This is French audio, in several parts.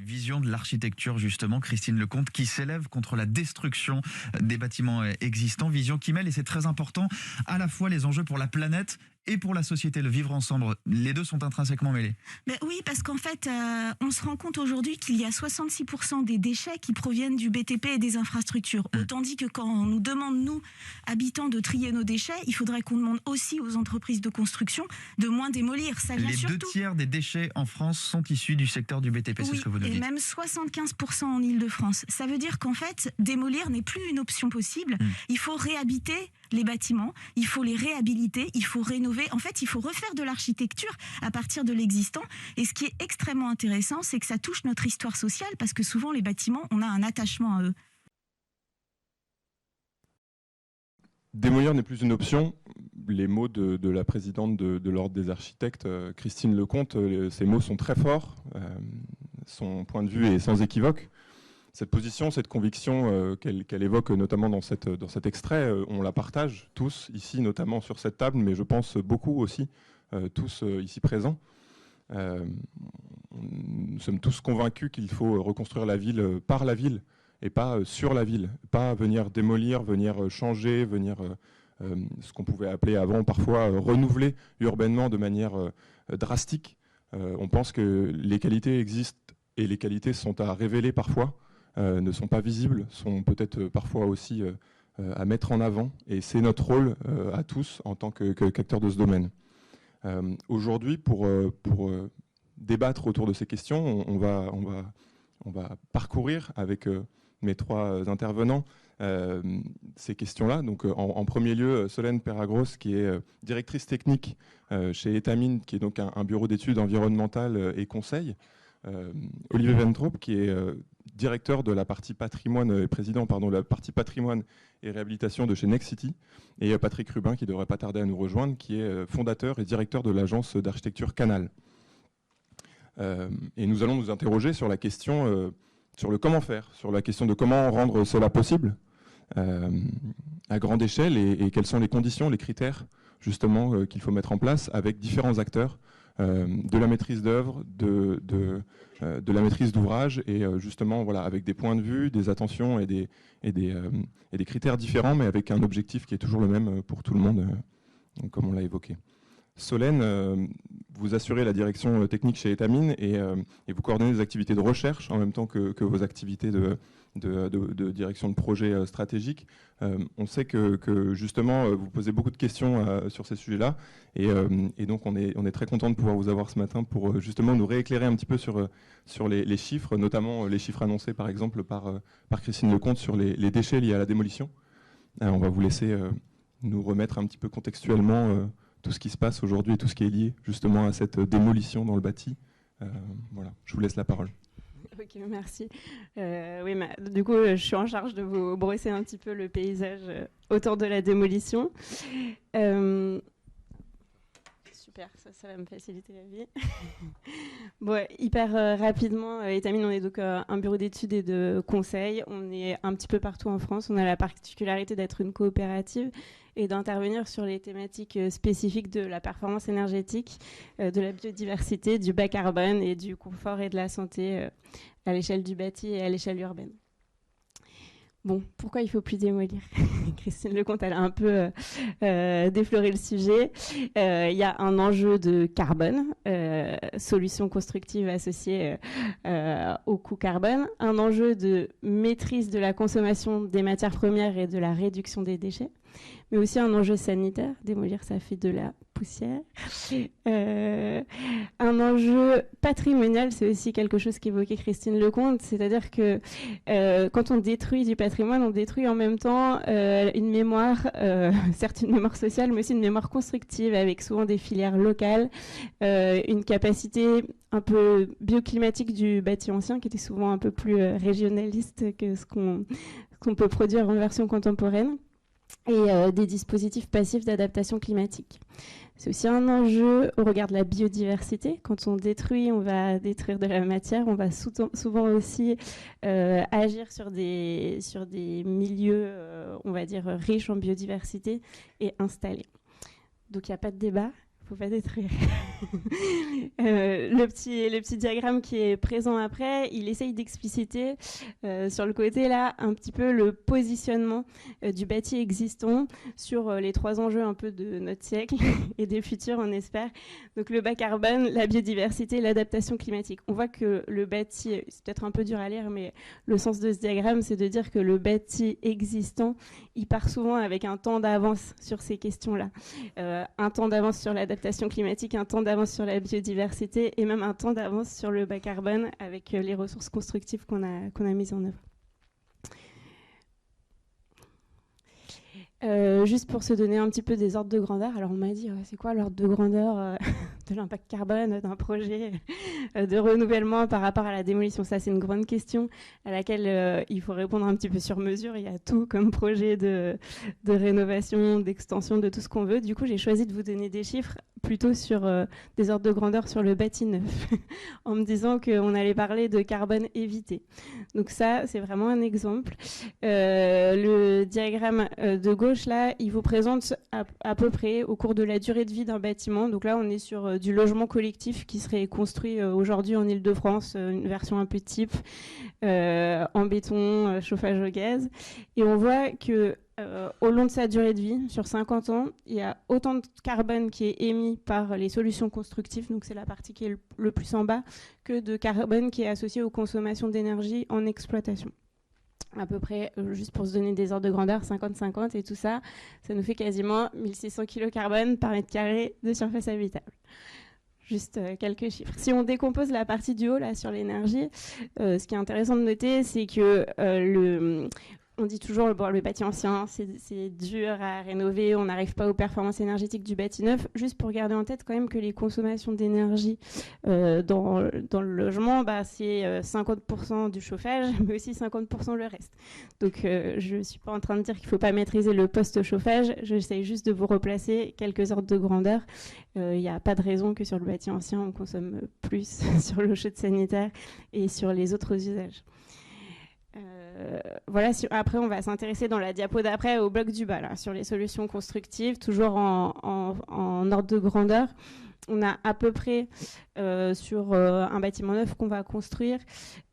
vision de l'architecture justement, Christine Lecomte, qui s'élève contre la destruction des bâtiments existants, vision qui mêle, et c'est très important, à la fois les enjeux pour la planète et pour la société, le vivre ensemble. Les deux sont intrinsèquement mêlés. Mais oui, parce qu'en fait, on se rend compte aujourd'hui qu'il y a 66% des déchets qui proviennent du BTP et des infrastructures. Autant dit que quand on nous demande, nous, habitants, de trier nos déchets, il faudrait qu'on demande aussi aux entreprises de construction de moins démolir. Ça vient les surtout... 2/3 des déchets en France sont issus du secteur du BTP, c'est oui, ce que vous nous dites. Et même 75% en Île-de-France. Ça veut dire qu'en fait, démolir n'est plus une option possible. Il faut réhabiter les bâtiments, il faut les réhabiliter, il faut rénover. En fait, il faut refaire de l'architecture à partir de l'existant. Et ce qui est extrêmement intéressant, c'est que ça touche notre histoire sociale, parce que souvent, les bâtiments, on a un attachement à eux. Démolir n'est plus une option. Les mots de la présidente de l'Ordre des architectes, Christine Lecomte, ces mots sont très forts. Son point de vue est sans équivoque. Cette position, cette conviction qu'elle évoque notamment dans cet extrait, on la partage tous, ici notamment sur cette table, mais je pense beaucoup aussi, tous ici présents. Nous sommes tous convaincus qu'il faut reconstruire la ville par la ville et pas sur la ville, pas venir démolir, venir changer, venir ce qu'on pouvait appeler avant parfois renouveler urbainement de manière drastique. On pense que les qualités existent et les qualités sont à révéler parfois. Ne sont pas visibles, sont peut-être parfois aussi à mettre en avant. Et c'est notre rôle à tous en tant qu'acteurs de ce domaine. Aujourd'hui, pour débattre autour de ces questions, on va parcourir avec mes trois intervenants ces questions-là. Donc, en premier lieu, Solène Peragros, qui est directrice technique chez Etamine, qui est donc un bureau d'études environnementales et conseil. Olivier Ventrop, qui est directeur de la partie patrimoine, président de la partie patrimoine et réhabilitation de chez Nexity, et Patrick Rubin, qui ne devrait pas tarder à nous rejoindre, qui est fondateur et directeur de l'agence d'architecture Canal. Et nous allons nous interroger sur la question, sur le comment faire, sur la question de comment rendre cela possible à grande échelle et quelles sont les conditions, les critères justement qu'il faut mettre en place avec différents acteurs de la maîtrise d'œuvre, de la maîtrise d'ouvrage et justement voilà, avec des points de vue, des attentions et des critères différents, mais avec un objectif qui est toujours le même pour tout le monde, comme on l'a évoqué. Solène, vous assurez la direction technique chez Etamine et vous coordonnez des activités de recherche en même temps que vos activités de direction de projet stratégique. On sait que justement vous posez beaucoup de questions sur ces sujets-là et donc on est très content de pouvoir vous avoir ce matin pour justement nous rééclairer un petit peu sur les chiffres, notamment les chiffres annoncés par exemple par Christine Lecomte sur les déchets liés à la démolition. On va vous laisser nous remettre un petit peu contextuellement tout ce qui se passe aujourd'hui et tout ce qui est lié justement à cette démolition dans le bâti. Voilà, je vous laisse la parole. Ok, merci. Oui, du coup, je suis en charge de vous brosser un petit peu le paysage autour de la démolition. Super, ça va me faciliter la vie. Bon, hyper rapidement, Etamine, on est donc un bureau d'études et de conseil. On est un petit peu partout en France. On a la particularité d'être une coopérative et d'intervenir sur les thématiques spécifiques de la performance énergétique, de la biodiversité, du bas carbone et du confort et de la santé à l'échelle du bâti et à l'échelle urbaine. Bon, pourquoi il ne faut plus démolir? Christine Lecomte, elle a un peu défloré le sujet. Il y a un enjeu de carbone, solutions constructives associées au coût carbone, un enjeu de maîtrise de la consommation des matières premières et de la réduction des déchets, mais aussi un enjeu sanitaire. Démolir, ça fait de la poussière. Un enjeu patrimonial, c'est aussi quelque chose qu'évoquait Christine Lecomte, c'est-à-dire que quand on détruit du patrimoine, on détruit en même temps une mémoire, certes une mémoire sociale, mais aussi une mémoire constructive avec souvent des filières locales, une capacité un peu bioclimatique du bâti ancien qui était souvent un peu plus régionaliste que ce qu'on peut produire en version contemporaine, et des dispositifs passifs d'adaptation climatique. C'est aussi un enjeu au regard de la biodiversité. Quand on détruit, on va détruire de la matière. On va souvent aussi agir sur des milieux, on va dire, riches en biodiversité et installés. Donc il n'y a pas de débat. Il faut pas détruire. Le petit diagramme qui est présent après, il essaye d'expliciter sur le côté là un petit peu le positionnement du bâti existant sur les 3 enjeux un peu de notre siècle et des futurs, on espère. Donc le bas carbone, la biodiversité, l'adaptation climatique. On voit que le bâti, c'est peut-être un peu dur à lire, mais le sens de ce diagramme, c'est de dire que le bâti existant, il part souvent avec un temps d'avance sur ces questions-là. Un temps d'avance sur l'adaptation climatique, un temps d'avance sur la biodiversité et même un temps d'avance sur le bas carbone avec les ressources constructives qu'on a mises en œuvre. Juste pour se donner un petit peu des ordres de grandeur, alors on m'a dit c'est quoi l'ordre de grandeur de l'impact carbone d'un projet de renouvellement par rapport à la démolition? Ça c'est une grande question à laquelle il faut répondre un petit peu sur mesure. Il y a tout comme projet de rénovation, d'extension, de tout ce qu'on veut. Du coup j'ai choisi de vous donner des chiffres plutôt sur des ordres de grandeur sur le bâti neuf en me disant qu'on allait parler de carbone évité. Donc ça c'est vraiment un exemple. Le diagramme de gauche là, il vous présente à peu près au cours de la durée de vie d'un bâtiment. Donc là on est sur du logement collectif qui serait construit aujourd'hui en Île-de-France, une version un peu type, en béton, chauffage au gaz. Et on voit que au long de sa durée de vie, sur 50 ans, il y a autant de carbone qui est émis par les solutions constructives, donc c'est la partie qui est le plus en bas, que de carbone qui est associé aux consommations d'énergie en exploitation. À peu près, juste pour se donner des ordres de grandeur, 50-50 et tout ça, ça nous fait quasiment 1600 kg carbone par mètre carré de surface habitable. Juste quelques chiffres. Si on décompose la partie du haut là, sur l'énergie, ce qui est intéressant de noter, c'est que on dit toujours le bâti ancien, c'est dur à rénover, on n'arrive pas aux performances énergétiques du bâti neuf. Juste pour garder en tête quand même que les consommations d'énergie dans le logement, c'est 50% du chauffage, mais aussi 50% le reste. Donc je ne suis pas en train de dire qu'il ne faut pas maîtriser le post-chauffage, j'essaye juste de vous replacer quelques ordres de grandeur. Il n'y a pas de raison que sur le bâti ancien, on consomme plus sur l'eau chaude sanitaire et sur les autres usages. Voilà, après on va s'intéresser dans la diapo d'après au bloc du bas, là, sur les solutions constructives, toujours en ordre de grandeur. On a à peu près sur un bâtiment neuf qu'on va construire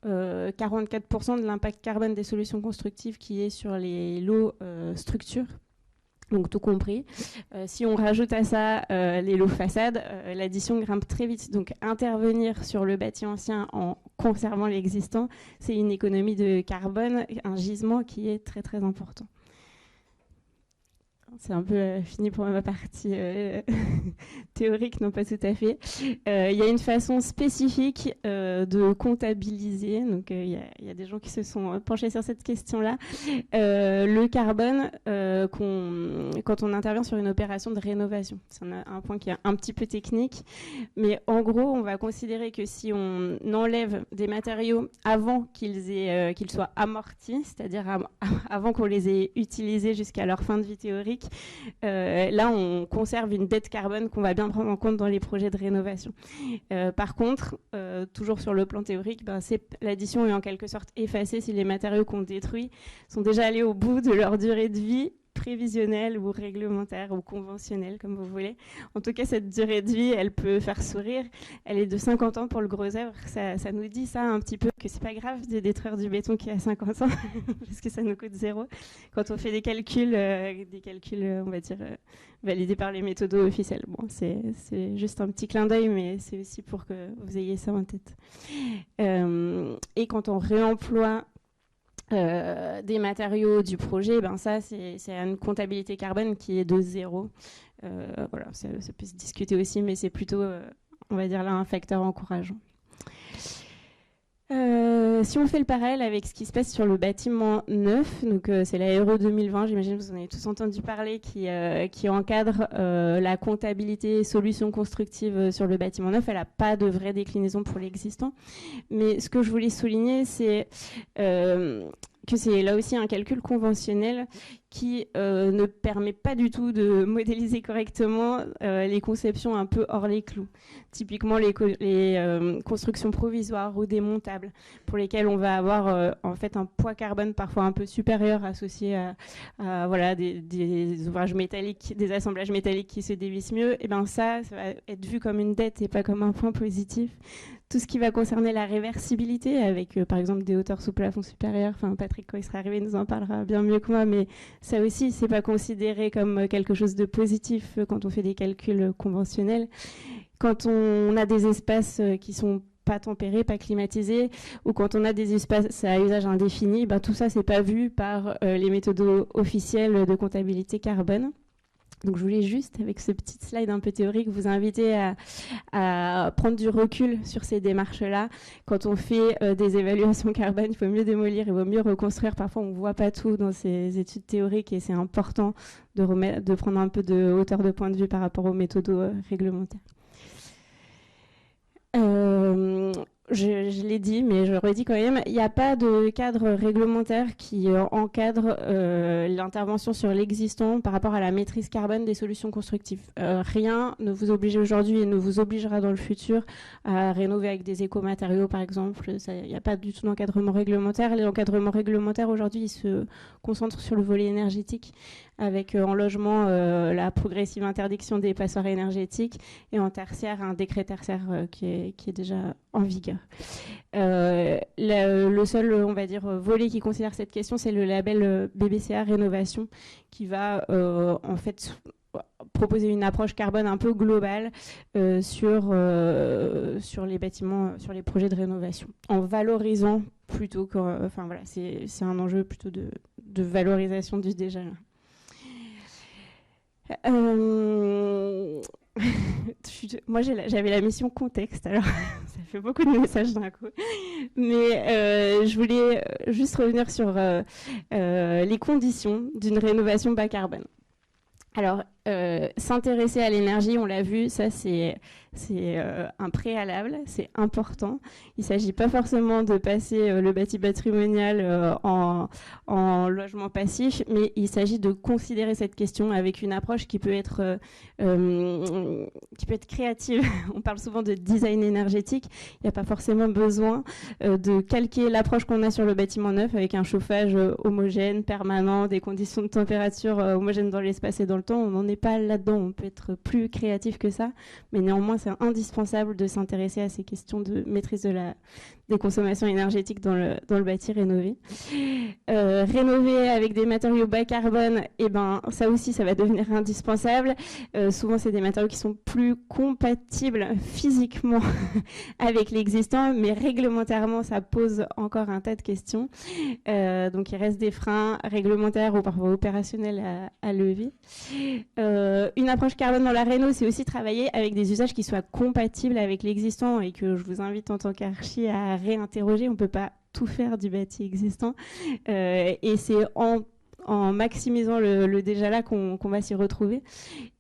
44% de l'impact carbone des solutions constructives qui est sur les lots structures. Donc tout compris. Si on rajoute à ça les lots façades, l'addition grimpe très vite. Donc intervenir sur le bâti ancien en conservant l'existant, c'est une économie de carbone, un gisement qui est très très important. C'est un peu fini pour ma partie théorique, non pas tout à fait. Il y a une façon spécifique de comptabiliser, donc il y a des gens qui se sont penchés sur cette question-là. Le carbone, quand on intervient sur une opération de rénovation, c'est un point qui est un petit peu technique, mais en gros, on va considérer que si on enlève des matériaux avant qu'ils soient amortis, c'est-à-dire avant qu'on les ait utilisés jusqu'à leur fin de vie théorique, là on conserve une dette carbone qu'on va bien prendre en compte dans les projets de rénovation. Par contre, toujours sur le plan théorique, l'addition est en quelque sorte effacée si les matériaux qu'on détruit sont déjà allés au bout de leur durée de vie prévisionnelle ou réglementaire ou conventionnelle, comme vous voulez. En tout cas, cette durée de vie, elle peut faire sourire. Elle est de 50 ans pour le gros œuvre. Ça nous dit ça un petit peu, que c'est pas grave de détruire du béton qui a 50 ans, parce que ça nous coûte zéro. Quand on fait des calculs on va dire, validés par les méthodos officiels. Bon, c'est juste un petit clin d'œil, mais c'est aussi pour que vous ayez ça en tête. Et quand on réemploie des matériaux du projet, ça c'est une comptabilité carbone qui est de 0. Voilà, ça peut se discuter aussi, mais c'est plutôt, on va dire là, un facteur encourageant. Si on fait le parallèle avec ce qui se passe sur le bâtiment neuf, donc c'est la RE 2020, j'imagine que vous en avez tous entendu parler, qui encadre la comptabilité solutions constructives sur le bâtiment neuf. Elle n'a pas de vraie déclinaison pour l'existant. Mais ce que je voulais souligner, c'est que c'est là aussi un calcul conventionnel qui ne permet pas du tout de modéliser correctement les conceptions un peu hors les clous. Typiquement les constructions provisoires ou démontables, pour lesquelles on va avoir en fait un poids carbone parfois un peu supérieur associé à voilà, des ouvrages métalliques, des assemblages métalliques qui se dévissent mieux. Et bien ça va être vu comme une dette et pas comme un point positif. Tout ce qui va concerner la réversibilité, avec par exemple des hauteurs sous plafond supérieur, enfin Patrick quand il sera arrivé nous en parlera bien mieux que moi, mais ça aussi c'est pas considéré comme quelque chose de positif quand on fait des calculs conventionnels. Quand on a des espaces qui sont pas tempérés, pas climatisés, ou quand on a des espaces à usage indéfini, ben, tout ça c'est pas vu par les méthodes officielles de comptabilité carbone. Donc je voulais juste, avec ce petit slide un peu théorique, vous inviter à prendre du recul sur ces démarches-là. Quand on fait des évaluations carbone, il faut mieux démolir, il vaut mieux reconstruire. Parfois, on ne voit pas tout dans ces études théoriques et c'est important de prendre un peu de hauteur de point de vue par rapport aux méthodes réglementaires. Je l'ai dit, mais je le redis quand même, il n'y a pas de cadre réglementaire qui encadre l'intervention sur l'existant par rapport à la maîtrise carbone des solutions constructives. Rien ne vous oblige aujourd'hui et ne vous obligera dans le futur à rénover avec des écomatériaux, par exemple. Il n'y a pas du tout d'encadrement réglementaire. L'encadrement réglementaire, aujourd'hui, il se concentre sur le volet énergétique, avec en logement la progressive interdiction des passoires énergétiques et en tertiaire, un décret tertiaire qui est déjà en vigueur. Le seul, on va dire, volet qui considère cette question, c'est le label BBCA Rénovation, qui va en fait proposer une approche carbone un peu globale sur les bâtiments, sur les projets de rénovation, en valorisant plutôt que... Enfin voilà, c'est un enjeu plutôt de valorisation du déjà là. Moi j'avais la mission contexte, alors ça fait beaucoup de messages d'un coup, mais je voulais juste revenir sur les conditions d'une rénovation bas carbone. Alors, s'intéresser à l'énergie, on l'a vu, ça c'est un préalable, c'est important. Il ne s'agit pas forcément de passer le bâti patrimonial en logement passif, mais il s'agit de considérer cette question avec une approche qui peut être créative. On parle souvent de design énergétique. Il n'y a pas forcément besoin de calquer l'approche qu'on a sur le bâtiment neuf avec un chauffage homogène, permanent, des conditions de température homogènes dans l'espace et dans le temps. On n'en est pas là-dedans, on peut être plus créatif que ça, mais néanmoins c'est indispensable de s'intéresser à ces questions de maîtrise des consommations énergétiques dans le bâti rénové. Rénover avec des matériaux bas carbone, et ben ça aussi ça va devenir indispensable. Souvent c'est des matériaux qui sont plus compatibles physiquement avec l'existant, mais réglementairement ça pose encore un tas de questions. Donc il reste des freins réglementaires ou parfois opérationnels à lever. Une approche carbone dans la réno, c'est aussi travailler avec des usages qui soient compatibles avec l'existant et que je vous invite en tant qu'archi à réinterroger. On ne peut pas tout faire du bâti existant et c'est en maximisant le déjà là qu'on va s'y retrouver.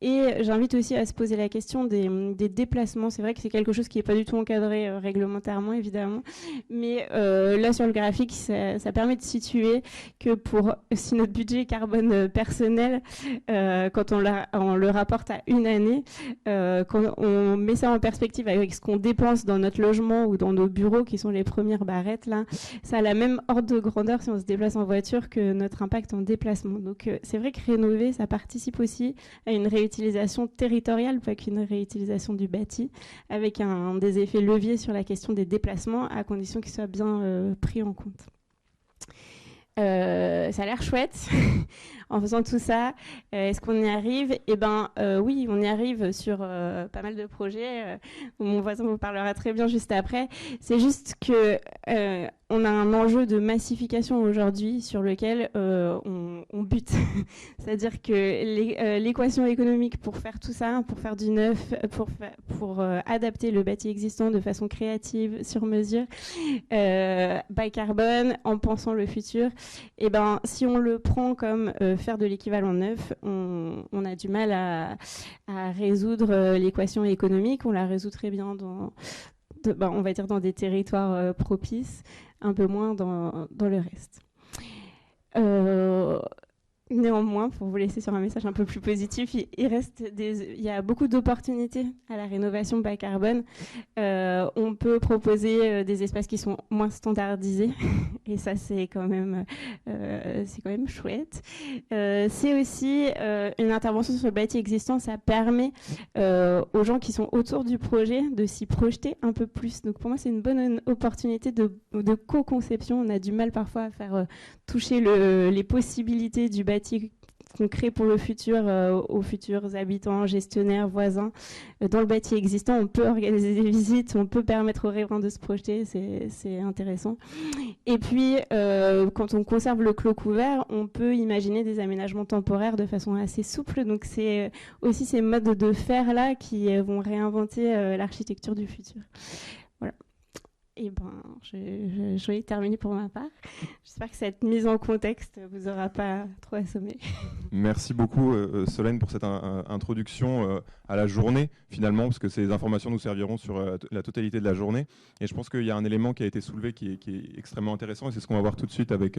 Et j'invite aussi à se poser la question des déplacements. C'est vrai que c'est quelque chose qui n'est pas du tout encadré réglementairement, évidemment. Mais là, sur le graphique, ça permet de situer que si notre budget carbone personnel, quand on le rapporte à une année, quand on met ça en perspective avec ce qu'on dépense dans notre logement ou dans nos bureaux, qui sont les premières barrettes, là, ça a la même ordre de grandeur si on se déplace en voiture que notre impact en déplacement. Donc c'est vrai que rénover, ça participe aussi à une réutilisation territoriale, pas qu'une réutilisation du bâti, avec des effets leviers sur la question des déplacements, à condition qu'ils soient bien pris en compte. Ça a l'air chouette en faisant tout ça. Est-ce qu'on y arrive ? Eh ben, oui, on y arrive sur pas mal de projets. Mon voisin vous parlera très bien juste après. C'est juste que on a un enjeu de massification aujourd'hui sur lequel on bute. C'est-à-dire que l'équation économique pour faire tout ça, pour faire du neuf, pour adapter le bâti existant de façon créative, sur mesure, bas carbone, en pensant le futur, et ben, si on le prend comme faire de l'équivalent neuf, on a du mal à résoudre l'équation économique. On la résout très bien on va dire dans des territoires propices, un peu moins dans le reste. Néanmoins, pour vous laisser sur un message un peu plus positif, il y a beaucoup d'opportunités à la rénovation bas carbone. On peut proposer des espaces qui sont moins standardisés, et ça c'est quand même chouette. C'est aussi une intervention sur le bâti existant. Ça permet aux gens qui sont autour du projet de s'y projeter un peu plus. Donc pour moi, c'est une bonne opportunité de co-conception. On a du mal parfois à faire toucher les possibilités du bâti qu'on crée pour le futur aux futurs habitants, gestionnaires, voisins. Dans le bâti existant, on peut organiser des visites, on peut permettre aux riverains de se projeter, c'est intéressant. Et puis, quand on conserve le clos couvert, on peut imaginer des aménagements temporaires de façon assez souple. Donc, c'est aussi ces modes de faire-là qui vont réinventer l'architecture du futur. Voilà. Et je vais terminer pour ma part. J'espère que cette mise en contexte ne vous aura pas trop assommé. Merci beaucoup Solène pour cette introduction à la journée finalement, parce que ces informations nous serviront sur la totalité de la journée. Et je pense qu'il y a un élément qui a été soulevé qui est extrêmement intéressant, et c'est ce qu'on va voir tout de suite avec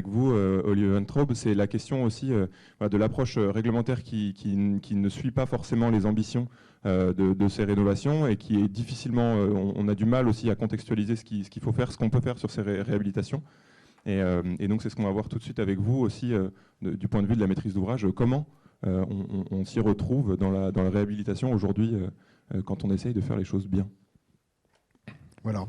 vous, Olivier Van Traub. C'est la question aussi de l'approche réglementaire qui ne suit pas forcément les ambitions de ces rénovations, et qui est difficilement, on a du mal aussi à contextualiser ce qu'il faut faire, ce qu'on peut faire sur ces réhabilitations. Et donc c'est ce qu'on va voir tout de suite avec vous aussi du point de vue de la maîtrise d'ouvrage, comment on s'y retrouve dans la réhabilitation aujourd'hui quand on essaye de faire les choses bien. Voilà.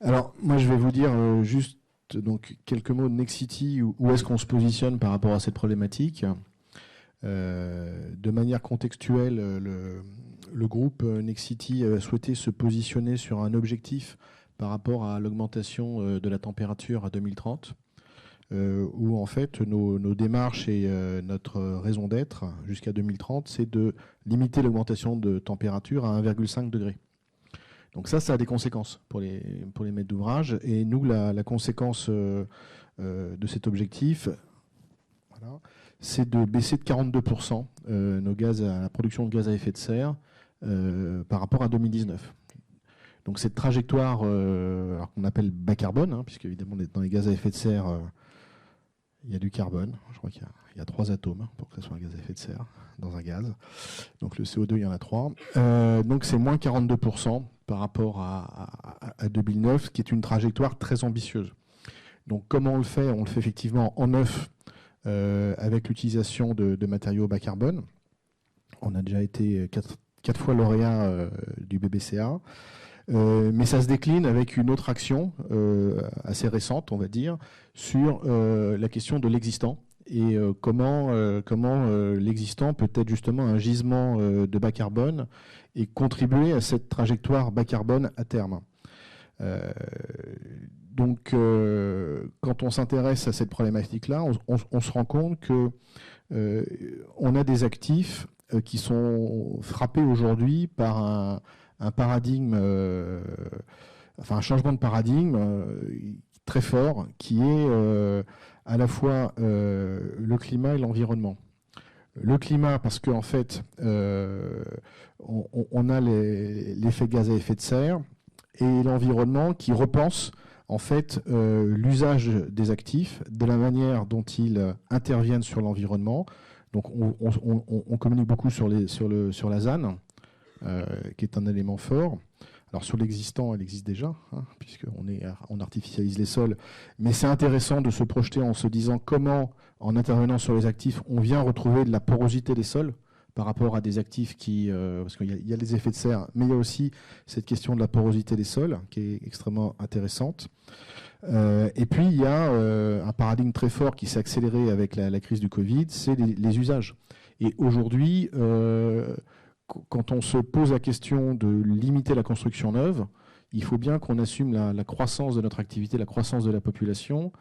Alors moi je vais vous dire juste donc quelques mots de Nexity, où est-ce qu'on se positionne par rapport à cette problématique. De manière contextuelle, le groupe Nexity a souhaité se positionner sur un objectif par rapport à l'augmentation de la température à 2030, où en fait nos démarches et notre raison d'être jusqu'à 2030, c'est de limiter l'augmentation de température à 1,5 degré. Donc ça a des conséquences pour les maîtres d'ouvrage. Et nous, la conséquence de cet objectif, voilà, c'est de baisser de 42% la production de gaz à effet de serre par rapport à 2019. Donc cette trajectoire qu'on appelle bas carbone, puisque évidemment dans les gaz à effet de serre, il y a du carbone. Je crois qu'il y a 3 atomes pour que ce soit un gaz à effet de serre dans un gaz. Donc le CO2, il y en a 3. Donc c'est moins 42% par rapport à 2009, ce qui est une trajectoire très ambitieuse. Donc comment on le fait ? On le fait effectivement en neuf, avec l'utilisation de matériaux bas carbone. On a déjà été 4 fois lauréat du BBCA. Mais ça se décline avec une autre action assez récente, on va dire, sur la question de l'existant et comment l'existant peut être justement un gisement de bas carbone et contribuer à cette trajectoire bas carbone à terme. Donc, quand on s'intéresse à cette problématique-là, on se rend compte qu'on a des actifs qui sont frappés aujourd'hui par un paradigme, un changement de paradigme très fort, qui est à la fois le climat et l'environnement. Le climat, parce qu'en fait, on a l'effet gaz à effet de serre, et l'environnement qui repense en fait l'usage des actifs, de la manière dont ils interviennent sur l'environnement. Donc on communique beaucoup sur la ZAN, qui est un élément fort. Alors sur l'existant, elle existe déjà, puisqu'on artificialise les sols. Mais c'est intéressant de se projeter en se disant comment, en intervenant sur les actifs, on vient retrouver de la porosité des sols par rapport à des actifs parce qu'il y a les effets de serre, mais il y a aussi cette question de la porosité des sols qui est extrêmement intéressante. Et puis il y a un paradigme très fort qui s'est accéléré avec la crise du Covid, c'est les usages. Et aujourd'hui, quand on se pose la question de limiter la construction neuve, il faut bien qu'on assume la croissance de notre activité, la croissance de la population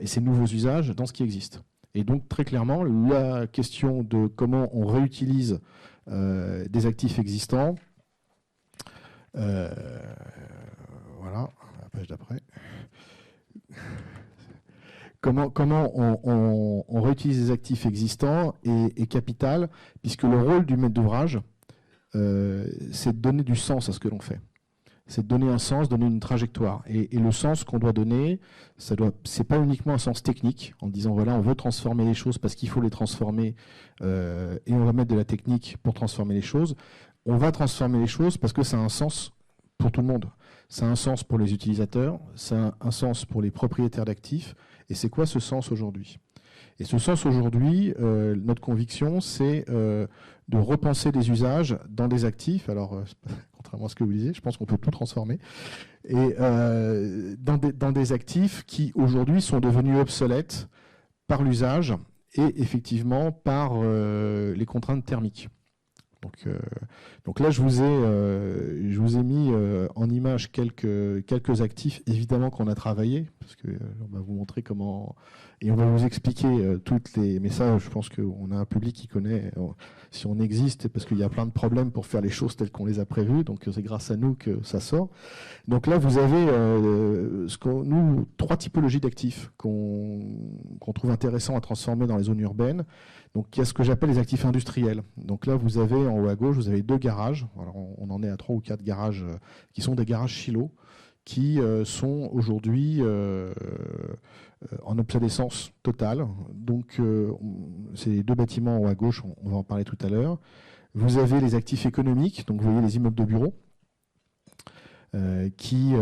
et ces nouveaux usages dans ce qui existe. Et donc, très clairement, la question de comment on réutilise des actifs existants, voilà, la page d'après. Comment on réutilise des actifs existants est capital, puisque le rôle du maître d'ouvrage, c'est de donner du sens à ce que l'on fait. c'est de donner un sens, donner une trajectoire. Et le sens qu'on doit donner, c'est pas uniquement un sens technique, en disant voilà, on veut transformer les choses parce qu'il faut les transformer, et on va mettre de la technique pour transformer les choses. On va transformer les choses parce que ça a un sens pour tout le monde. Ça a un sens pour les utilisateurs, ça a un sens pour les propriétaires d'actifs. Et c'est quoi ce sens aujourd'hui ? Et ce sens aujourd'hui, notre conviction, c'est de repenser des usages dans des actifs. Alors, contrairement à ce que vous disiez, je pense qu'on peut tout transformer. Et dans des actifs qui, aujourd'hui, sont devenus obsolètes par l'usage et effectivement par les contraintes thermiques. Donc là, je vous ai mis en image quelques actifs, évidemment, qu'on a travaillé, parce qu'on va vous montrer comment, et on va vous expliquer toutes les... Mais ça, je pense qu'on a un public qui connaît, si on existe, parce qu'il y a plein de problèmes pour faire les choses telles qu'on les a prévues, donc c'est grâce à nous que ça sort. Donc là, vous avez nous 3 typologies d'actifs qu'on trouve intéressants à transformer dans les zones urbaines. Donc, il y a ce que j'appelle les actifs industriels. Donc là, vous avez en haut à gauche, vous avez 2 garages. Alors, on en est à 3 ou 4 garages qui sont des garages silos qui sont aujourd'hui en obsolescence totale. Donc, c'est les 2 bâtiments en haut à gauche, on va en parler tout à l'heure. Vous avez les actifs économiques, donc vous voyez les immeubles de bureaux, qui,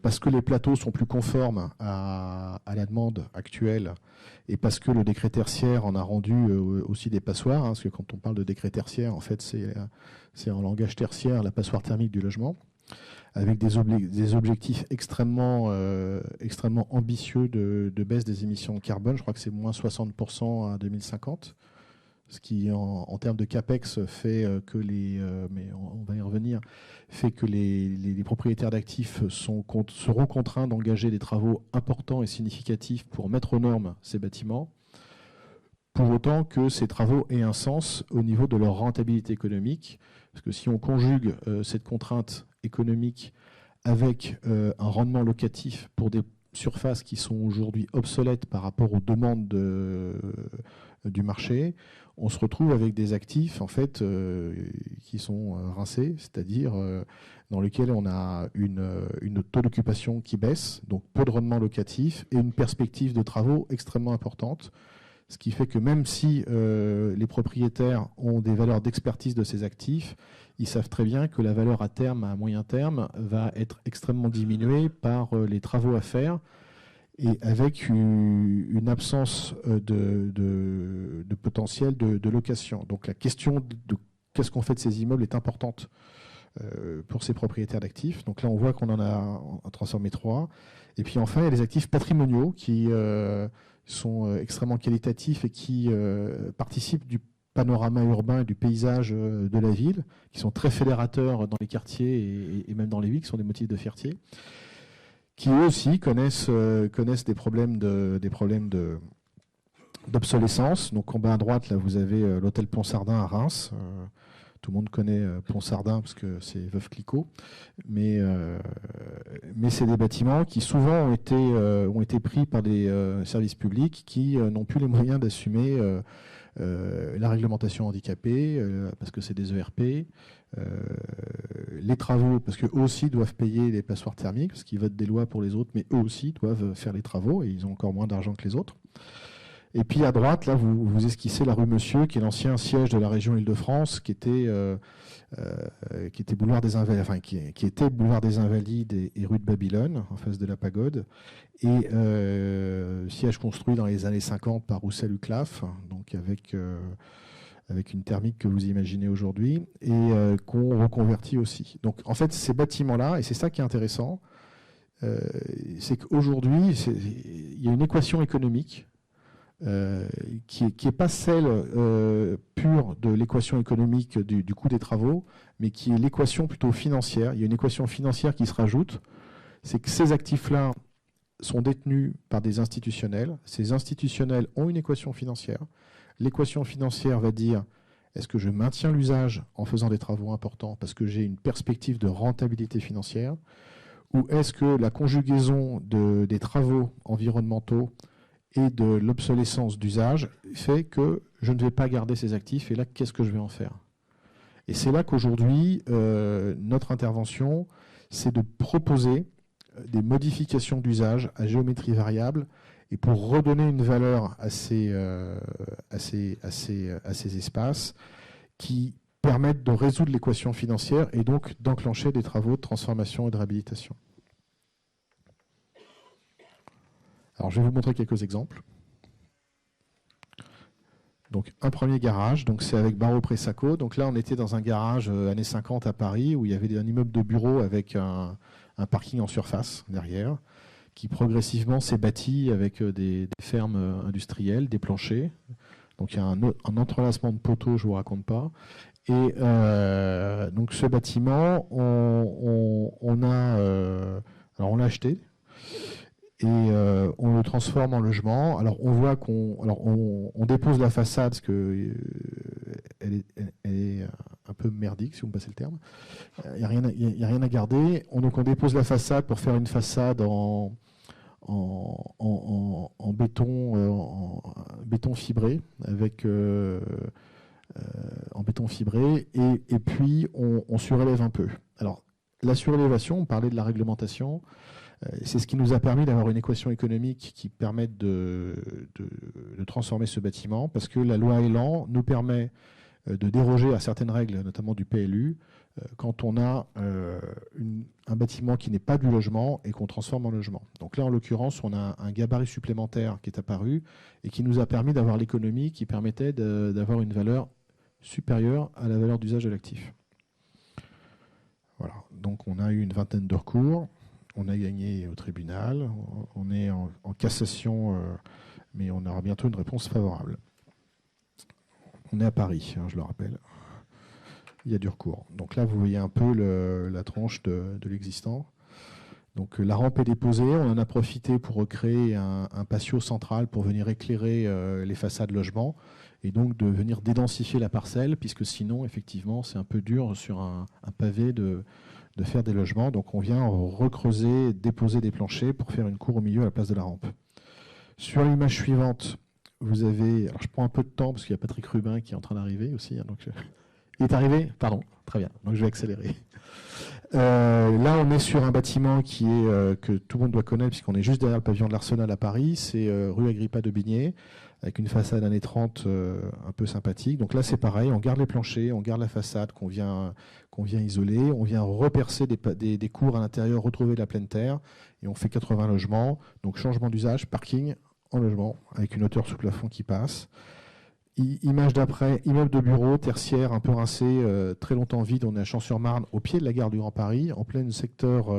parce que les plateaux sont plus conformes à la demande actuelle, et parce que le décret tertiaire en a rendu aussi des passoires, parce que quand on parle de décret tertiaire, en fait, c'est en langage tertiaire la passoire thermique du logement, avec des objectifs extrêmement ambitieux de baisse des émissions de carbone. Je crois que c'est moins 60% à 2050. Ce qui, en termes de CAPEX, fait que mais on va y revenir, fait que les propriétaires d'actifs seront contraints d'engager des travaux importants et significatifs pour mettre aux normes ces bâtiments, pour autant que ces travaux aient un sens au niveau de leur rentabilité économique. Parce que si on conjugue cette contrainte économique avec un rendement locatif pour des surfaces qui sont aujourd'hui obsolètes par rapport aux demandes du marché, on se retrouve avec des actifs en fait qui sont rincés, c'est-à-dire dans lesquels on a une taux d'occupation qui baisse, donc peu de rendement locatif et une perspective de travaux extrêmement importante. Ce qui fait que même si les propriétaires ont des valeurs d'expertise de ces actifs, ils savent très bien que la valeur à terme, à moyen terme, va être extrêmement diminuée par les travaux à faire et avec une absence de potentiel de location. Donc la question de qu'est-ce qu'on fait de ces immeubles est importante pour ces propriétaires d'actifs. Donc là, on voit qu'on en a transformé 3. Et puis enfin, il y a les actifs patrimoniaux qui sont extrêmement qualitatifs et qui participent du panorama urbain et du paysage de la ville, qui sont très fédérateurs dans les quartiers et même dans les villes, qui sont des motifs de fierté, qui eux aussi connaissent des problèmes d'obsolescence. Donc en bas à droite, là, vous avez l'hôtel Ponsardin à Reims. Tout le monde connaît Ponsardin parce que c'est Veuve Clicquot, mais c'est des bâtiments qui souvent ont été pris par des services publics qui n'ont plus les moyens d'assumer la réglementation handicapée, parce que c'est des ERP, les travaux, parce qu'eux aussi doivent payer les passoires thermiques, parce qu'ils votent des lois pour les autres, mais eux aussi doivent faire les travaux, et ils ont encore moins d'argent que les autres. Et puis à droite, là, vous esquissez la rue Monsieur, qui est l'ancien siège de la région Île-de-France, qui était boulevard des Invalides, enfin, qui était boulevard des Invalides et rue de Babylone, en face de la Pagode, et siège construit dans les années 50 par Roussel-Uclaf, donc avec une thermique que vous imaginez aujourd'hui, et qu'on reconvertit aussi. Donc en fait, ces bâtiments-là, et c'est ça qui est intéressant, c'est qu'aujourd'hui, il y a une équation économique qui est pas celle pure de l'équation économique du coût des travaux, mais qui est l'équation plutôt financière. Il y a une équation financière qui se rajoute, c'est que ces actifs-là sont détenus par des institutionnels. Ces institutionnels ont une équation financière. L'équation financière va dire, est-ce que je maintiens l'usage en faisant des travaux importants parce que j'ai une perspective de rentabilité financière, ou est-ce que la conjugaison des travaux environnementaux et de l'obsolescence d'usage fait que je ne vais pas garder ces actifs, et là, qu'est-ce que je vais en faire? Et c'est là qu'aujourd'hui, notre intervention, c'est de proposer des modifications d'usage à géométrie variable et pour redonner une valeur à ces espaces qui permettent de résoudre l'équation financière et donc d'enclencher des travaux de transformation et de réhabilitation. Alors, je vais vous montrer quelques exemples. Donc, un premier garage, donc c'est avec Barreau Pressaco. Donc là, on était dans un garage années 50 à Paris où il y avait un immeuble de bureaux avec un parking en surface derrière, qui progressivement s'est bâti avec des fermes industrielles, des planchers. Donc il y a un entrelacement de poteaux, je ne vous raconte pas. Et donc ce bâtiment, on l'a acheté. Et on le transforme en logement. Alors on voit on dépose la façade parce que elle est un peu merdique, si vous me passez le terme. Il n'y a rien à garder. Donc on dépose la façade pour faire une façade en béton fibré en béton fibré et puis on surélève un peu. Alors la surélévation, on parlait de la réglementation. C'est ce qui nous a permis d'avoir une équation économique qui permette de transformer ce bâtiment, parce que la loi Elan nous permet de déroger à certaines règles, notamment du PLU, quand on a un bâtiment qui n'est pas du logement et qu'on transforme en logement. Donc là, en l'occurrence, on a un gabarit supplémentaire qui est apparu et qui nous a permis d'avoir l'économie qui permettait d'avoir une valeur supérieure à la valeur d'usage de l'actif. Voilà. Donc on a eu une vingtaine de recours. On a gagné au tribunal, on est en cassation, mais on aura bientôt une réponse favorable. On est à Paris, je le rappelle. Il y a du recours. Donc là, vous voyez un peu la tranche de l'existant. Donc la rampe est déposée, on en a profité pour recréer un patio central pour venir éclairer les façades logement et donc de venir dédensifier la parcelle, puisque sinon, effectivement, c'est un peu dur sur un pavé de faire des logements. Donc on vient recreuser, déposer des planchers pour faire une cour au milieu à la place de la rampe. Sur l'image suivante, vous avez... Alors je prends un peu de temps parce qu'il y a Patrick Rubin qui est en train d'arriver aussi. Il est arrivé ? Pardon, très bien. Donc je vais accélérer. Là, on est sur un bâtiment que tout le monde doit connaître puisqu'on est juste derrière le pavillon de l'Arsenal à Paris. C'est rue Agrippa de Bigné, avec une façade années 30 un peu sympathique. Donc là, c'est pareil, on garde les planchers, on garde la façade qu'on vient isoler, on vient repercer des cours à l'intérieur, retrouver la pleine terre, et on fait 80 logements. Donc changement d'usage, parking en logement, avec une hauteur sous plafond qui passe. Image d'après, immeuble de bureau, tertiaire, un peu rincé, très longtemps vide. On est à Champs-sur-Marne, au pied de la gare du Grand Paris, en plein secteur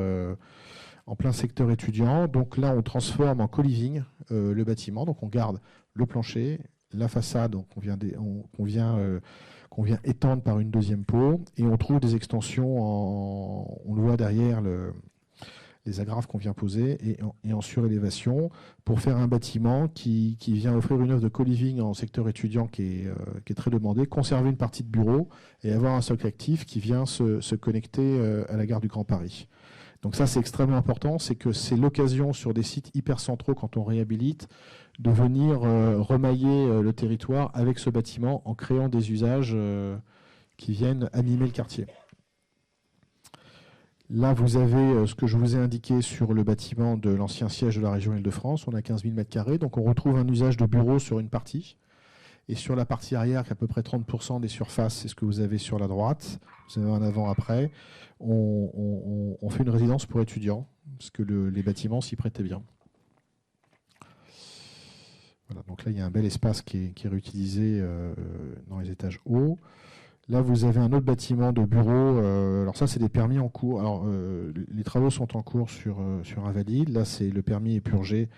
étudiant. Donc là, on transforme en co-living le bâtiment. Donc on garde le plancher, la façade qu'on vient étendre par une deuxième peau, et on trouve des extensions, on le voit derrière les agrafes qu'on vient poser, et en surélévation, pour faire un bâtiment qui vient offrir une offre de co-living en secteur étudiant qui est très demandé, conserver une partie de bureau et avoir un socle actif qui vient se connecter à la gare du Grand Paris. Donc ça, c'est extrêmement important, c'est que c'est l'occasion sur des sites hyper centraux, quand on réhabilite, de venir remailler le territoire avec ce bâtiment en créant des usages qui viennent animer le quartier. Là, vous avez ce que je vous ai indiqué sur le bâtiment de l'ancien siège de la région Île-de-France. On a 15 000 m², donc on retrouve un usage de bureau sur une partie. Et sur la partie arrière, qui est à peu près 30% des surfaces, c'est ce que vous avez sur la droite. Vous avez un avant-après. On fait une résidence pour étudiants, parce que les bâtiments s'y prêtaient bien. Voilà, donc là, il y a un bel espace qui est réutilisé dans les étages hauts. Là, vous avez un autre bâtiment de bureau. Alors ça, c'est des permis en cours. Alors, les travaux sont en cours sur Invalide. Là, c'est le permis est purgé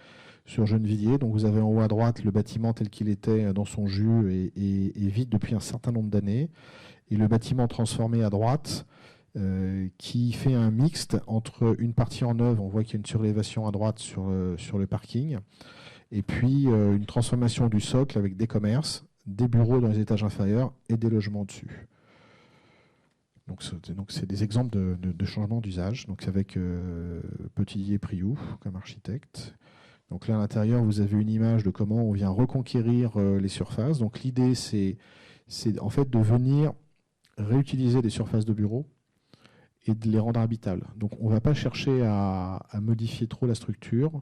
sur Gennevilliers. Donc, vous avez en haut à droite le bâtiment tel qu'il était dans son jus et vide depuis un certain nombre d'années. Et le bâtiment transformé à droite qui fait un mixte entre une partie en œuvre. On voit qu'il y a une surélévation à droite sur le parking. Et puis, une transformation du socle avec des commerces, des bureaux dans les étages inférieurs et des logements dessus. Donc c'est des exemples de changement d'usage. Donc avec Petillier Priou comme architecte. Donc là à l'intérieur vous avez une image de comment on vient reconquérir les surfaces. Donc l'idée c'est en fait de venir réutiliser des surfaces de bureaux et de les rendre habitables. Donc on ne va pas chercher à modifier trop la structure.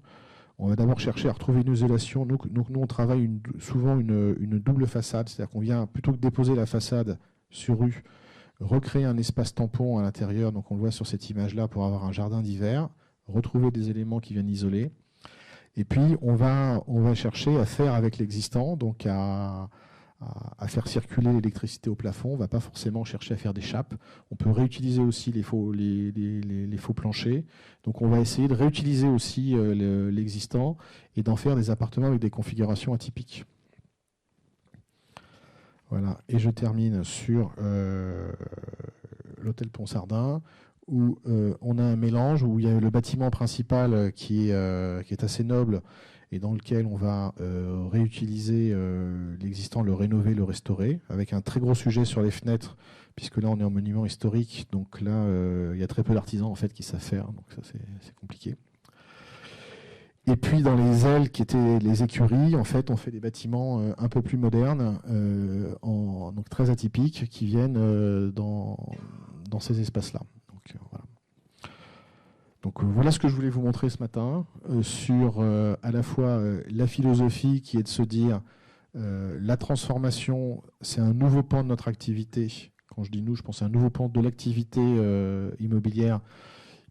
On va d'abord chercher à retrouver une isolation. Donc nous, on travaille souvent une double façade, c'est-à-dire qu'on vient, plutôt que déposer la façade sur rue, recréer un espace tampon à l'intérieur, donc on le voit sur cette image-là, pour avoir un jardin d'hiver, retrouver des éléments qui viennent isoler. Et puis on va chercher à faire avec l'existant, donc à faire circuler l'électricité au plafond. On ne va pas forcément chercher à faire des chapes. On peut réutiliser aussi les faux planchers. Donc on va essayer de réutiliser aussi l'existant et d'en faire des appartements avec des configurations atypiques. Voilà. Et je termine sur l'hôtel Ponsardin, où on a un mélange, où il y a le bâtiment principal qui est assez noble, et dans lequel on va réutiliser l'existant, le rénover, le restaurer, avec un très gros sujet sur les fenêtres, puisque là on est en monument historique, donc là il y a très peu d'artisans en fait qui savent faire, donc ça c'est compliqué. Et puis dans les ailes qui étaient les écuries, en fait on fait des bâtiments un peu plus modernes, donc très atypiques, qui viennent dans ces espaces-là. Donc voilà. Donc voilà ce que je voulais vous montrer ce matin sur à la fois la philosophie qui est de se dire la transformation, c'est un nouveau pan de notre activité. Quand je dis nous, je pense à un nouveau pan de l'activité immobilière,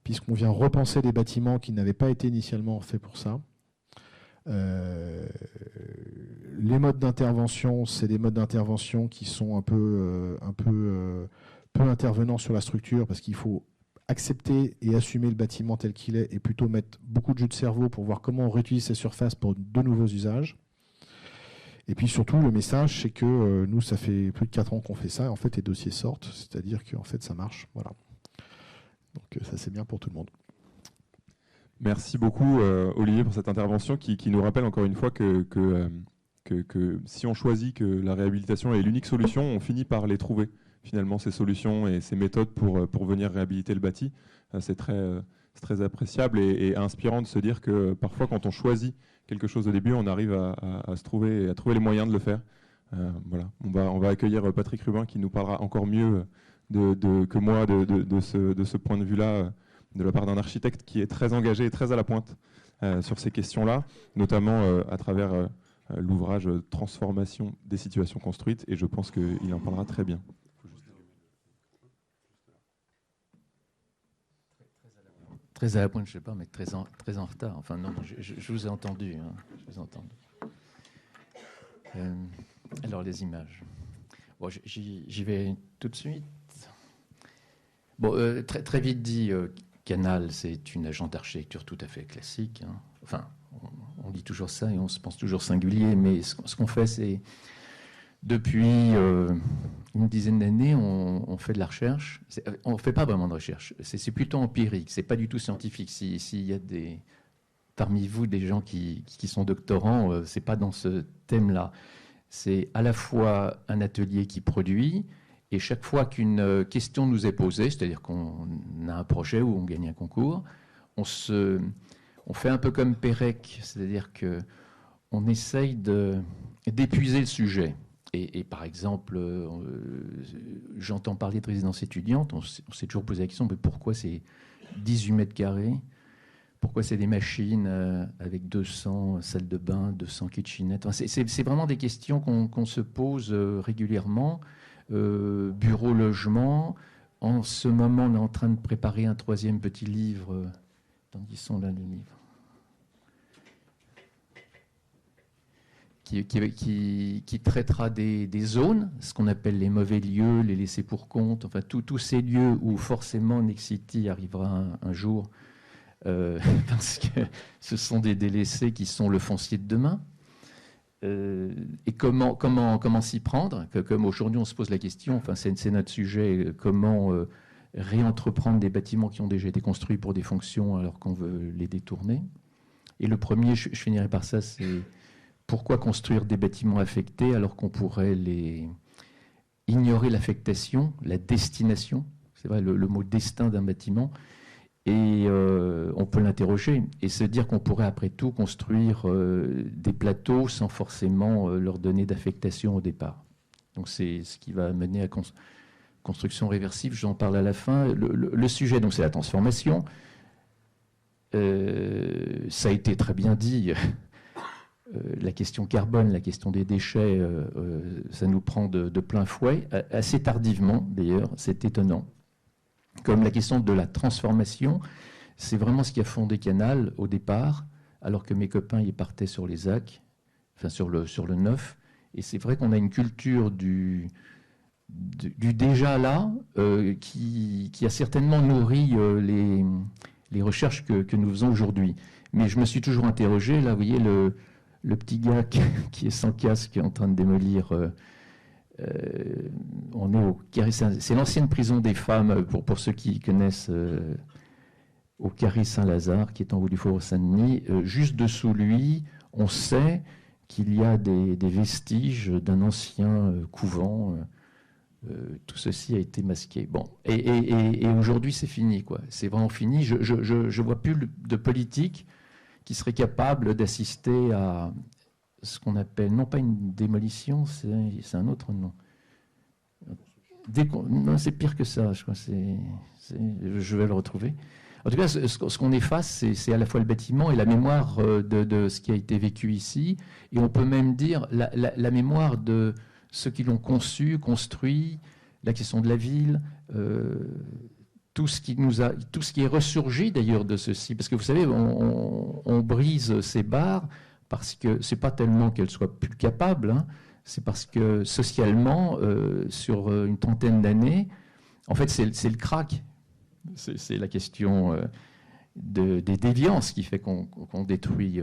puisqu'on vient repenser des bâtiments qui n'avaient pas été initialement faits pour ça. Les modes d'intervention, c'est des modes d'intervention qui sont peu intervenants sur la structure, parce qu'il faut accepter et assumer le bâtiment tel qu'il est, et plutôt mettre beaucoup de jus de cerveau pour voir comment on réutilise ces surfaces pour de nouveaux usages. Et puis surtout, le message, c'est que nous, ça fait plus de 4 ans qu'on fait ça, et en fait, les dossiers sortent, c'est-à-dire qu'en fait, ça marche. Voilà. Donc ça, c'est bien pour tout le monde. Merci beaucoup, Olivier, pour cette intervention qui nous rappelle encore une fois que si on choisit que la réhabilitation est l'unique solution, on finit par les trouver. Finalement, ces solutions et ces méthodes pour venir réhabiliter le bâti. C'est très appréciable et inspirant de se dire que parfois, quand on choisit quelque chose au début, on arrive à se trouver et à trouver les moyens de le faire. Voilà. On va accueillir Patrick Rubin qui nous parlera encore mieux que moi de ce point de vue-là, de la part d'un architecte qui est très engagé et très à la pointe sur ces questions-là, notamment à travers l'ouvrage « Transformation des situations construites », et je pense qu'il en parlera très bien. Très à la pointe, je ne sais pas, mais très en retard. Enfin, non, je vous ai entendu. Hein, je vous ai entendu. Alors, les images. Bon, j'y vais tout de suite. Bon, très vite dit, Canal, c'est une agence d'architecture tout à fait classique. Hein. Enfin, on dit toujours ça et on se pense toujours singulier, mais ce qu'on fait, c'est... Depuis une dizaine d'années, on fait de la recherche. On ne fait pas vraiment de recherche. C'est plutôt empirique. Ce n'est pas du tout scientifique. S'il y a parmi vous des gens qui sont doctorants, ce n'est pas dans ce thème-là. C'est à la fois un atelier qui produit, et chaque fois qu'une question nous est posée, c'est-à-dire qu'on a un projet ou on gagne un concours, on fait un peu comme Pérec, c'est-à-dire qu'on essaye d'épuiser le sujet. Et par exemple, j'entends parler de résidence étudiante, on s'est toujours posé la question, mais pourquoi c'est 18 mètres carrés? Pourquoi c'est des machines avec 200 salles de bain, 200 kitchenettes? Enfin, c'est vraiment des questions qu'on se pose régulièrement. Bureau, logement. En ce moment, on est en train de préparer un 3e petit livre. Ils sont là, les livres. Qui traitera des zones, ce qu'on appelle les mauvais lieux, les laissés pour compte, enfin tous ces lieux où forcément Nexity arrivera un jour, parce que ce sont des délaissés qui sont le foncier de demain. Et comment s'y prendre? Comme aujourd'hui on se pose la question, enfin c'est notre sujet, comment réentreprendre des bâtiments qui ont déjà été construits pour des fonctions alors qu'on veut les détourner. Et le premier, je finirai par ça, c'est pourquoi construire des bâtiments affectés alors qu'on pourrait ignorer l'affectation, la destination, c'est vrai, le mot destin d'un bâtiment, et on peut l'interroger et se dire qu'on pourrait après tout construire des plateaux sans forcément leur donner d'affectation au départ. Donc c'est ce qui va mener à construction réversible, j'en parle à la fin. Le sujet, donc, c'est la transformation. Ça a été très bien dit. La question carbone, la question des déchets, ça nous prend de plein fouet, assez tardivement d'ailleurs, c'est étonnant. Comme la question de la transformation, c'est vraiment ce qui a fondé Canal au départ, alors que mes copains y partaient sur les ZAC, enfin sur le neuf. Et c'est vrai qu'on a une culture du déjà là qui a certainement nourri les recherches que nous faisons aujourd'hui. Mais je me suis toujours interrogé, là vous voyez le petit gars qui est sans casque en train de démolir, on est au Carré Saint, c'est l'ancienne prison des femmes, pour ceux qui connaissent, au Carré Saint-Lazare, qui est en haut du Faubourg Saint-Denis. Juste dessous lui, on sait qu'il y a des vestiges d'un ancien couvent. Tout ceci a été masqué. Bon, et aujourd'hui, c'est fini, quoi. C'est vraiment fini. Je vois plus de politique qui serait capable d'assister à ce qu'on appelle, non pas une démolition, c'est un autre nom. Non, c'est pire que ça, je crois. Je vais le retrouver. En tout cas, ce qu'on efface, c'est à la fois le bâtiment et la mémoire de ce qui a été vécu ici. Et on peut même dire la mémoire de ceux qui l'ont conçu, construit, la question de la ville, tout ce qui est ressurgi d'ailleurs de ceci. Parce que vous savez, on brise ces barres parce que c'est pas tellement qu'elles soient plus capables, hein, c'est parce que socialement, sur une trentaine d'années, en fait, c'est le crack. C'est la question des déviances qui fait qu'on détruit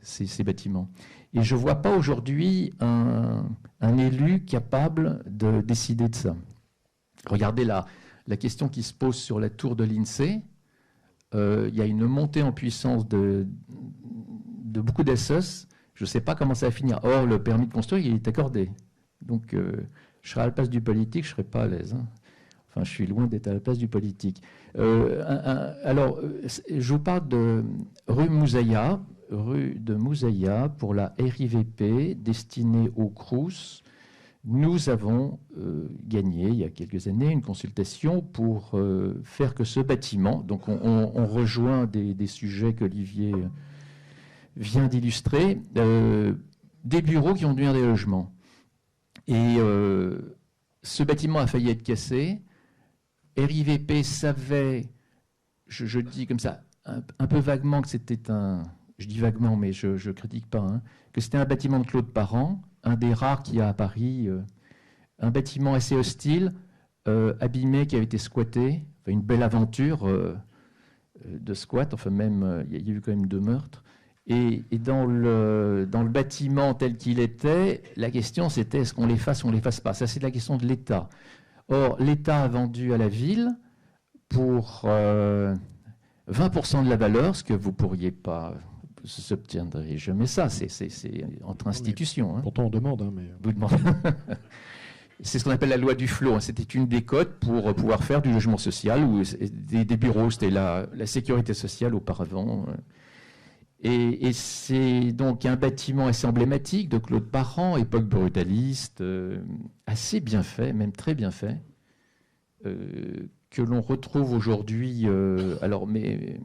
ces bâtiments. Et je ne vois pas aujourd'hui un élu capable de décider de ça. Regardez la question qui se pose sur la tour de l'INSEE. Il y a une montée en puissance de beaucoup d'assos. Je ne sais pas comment ça va finir. Or, le permis de construire, il est accordé. Donc, je serai à la place du politique, je ne serai pas à l'aise. Hein. Enfin, je suis loin d'être à la place du politique. Alors, je vous parle de rue de Mouzaïa pour la RIVP destinée au Crous. Nous avons gagné, il y a quelques années, une consultation pour faire que ce bâtiment, donc on rejoint des sujets qu'Olivier vient d'illustrer, des bureaux qui ont devenir des logements. Et ce bâtiment a failli être cassé. RIVP savait, je dis comme ça, un peu vaguement que c'était je dis vaguement, mais je ne critique pas, hein, que c'était un bâtiment de Claude Parent, un des rares qu'il y a à Paris, un bâtiment assez hostile, abîmé, qui avait été squatté, enfin, une belle aventure de squat, enfin même, il y a eu quand même 2 meurtres. Et dans le bâtiment tel qu'il était, la question c'était est-ce qu'on l'efface ou on ne l'efface pas. Ça, c'est la question de l'État. Or, l'État a vendu à la ville pour 20% de la valeur, ce que vous ne pourriez pas, s'obtiendrait jamais ça. C'est entre institutions. Hein. Pourtant, on demande. Hein, mais... Vous demandez. C'est ce qu'on appelle la loi du flot. C'était une des cotes pour pouvoir faire du logement social ou des bureaux. C'était la sécurité sociale auparavant. Et c'est donc un bâtiment assez emblématique de Claude Parent, époque brutaliste, assez bien fait, même très bien fait, que l'on retrouve aujourd'hui. Alors mes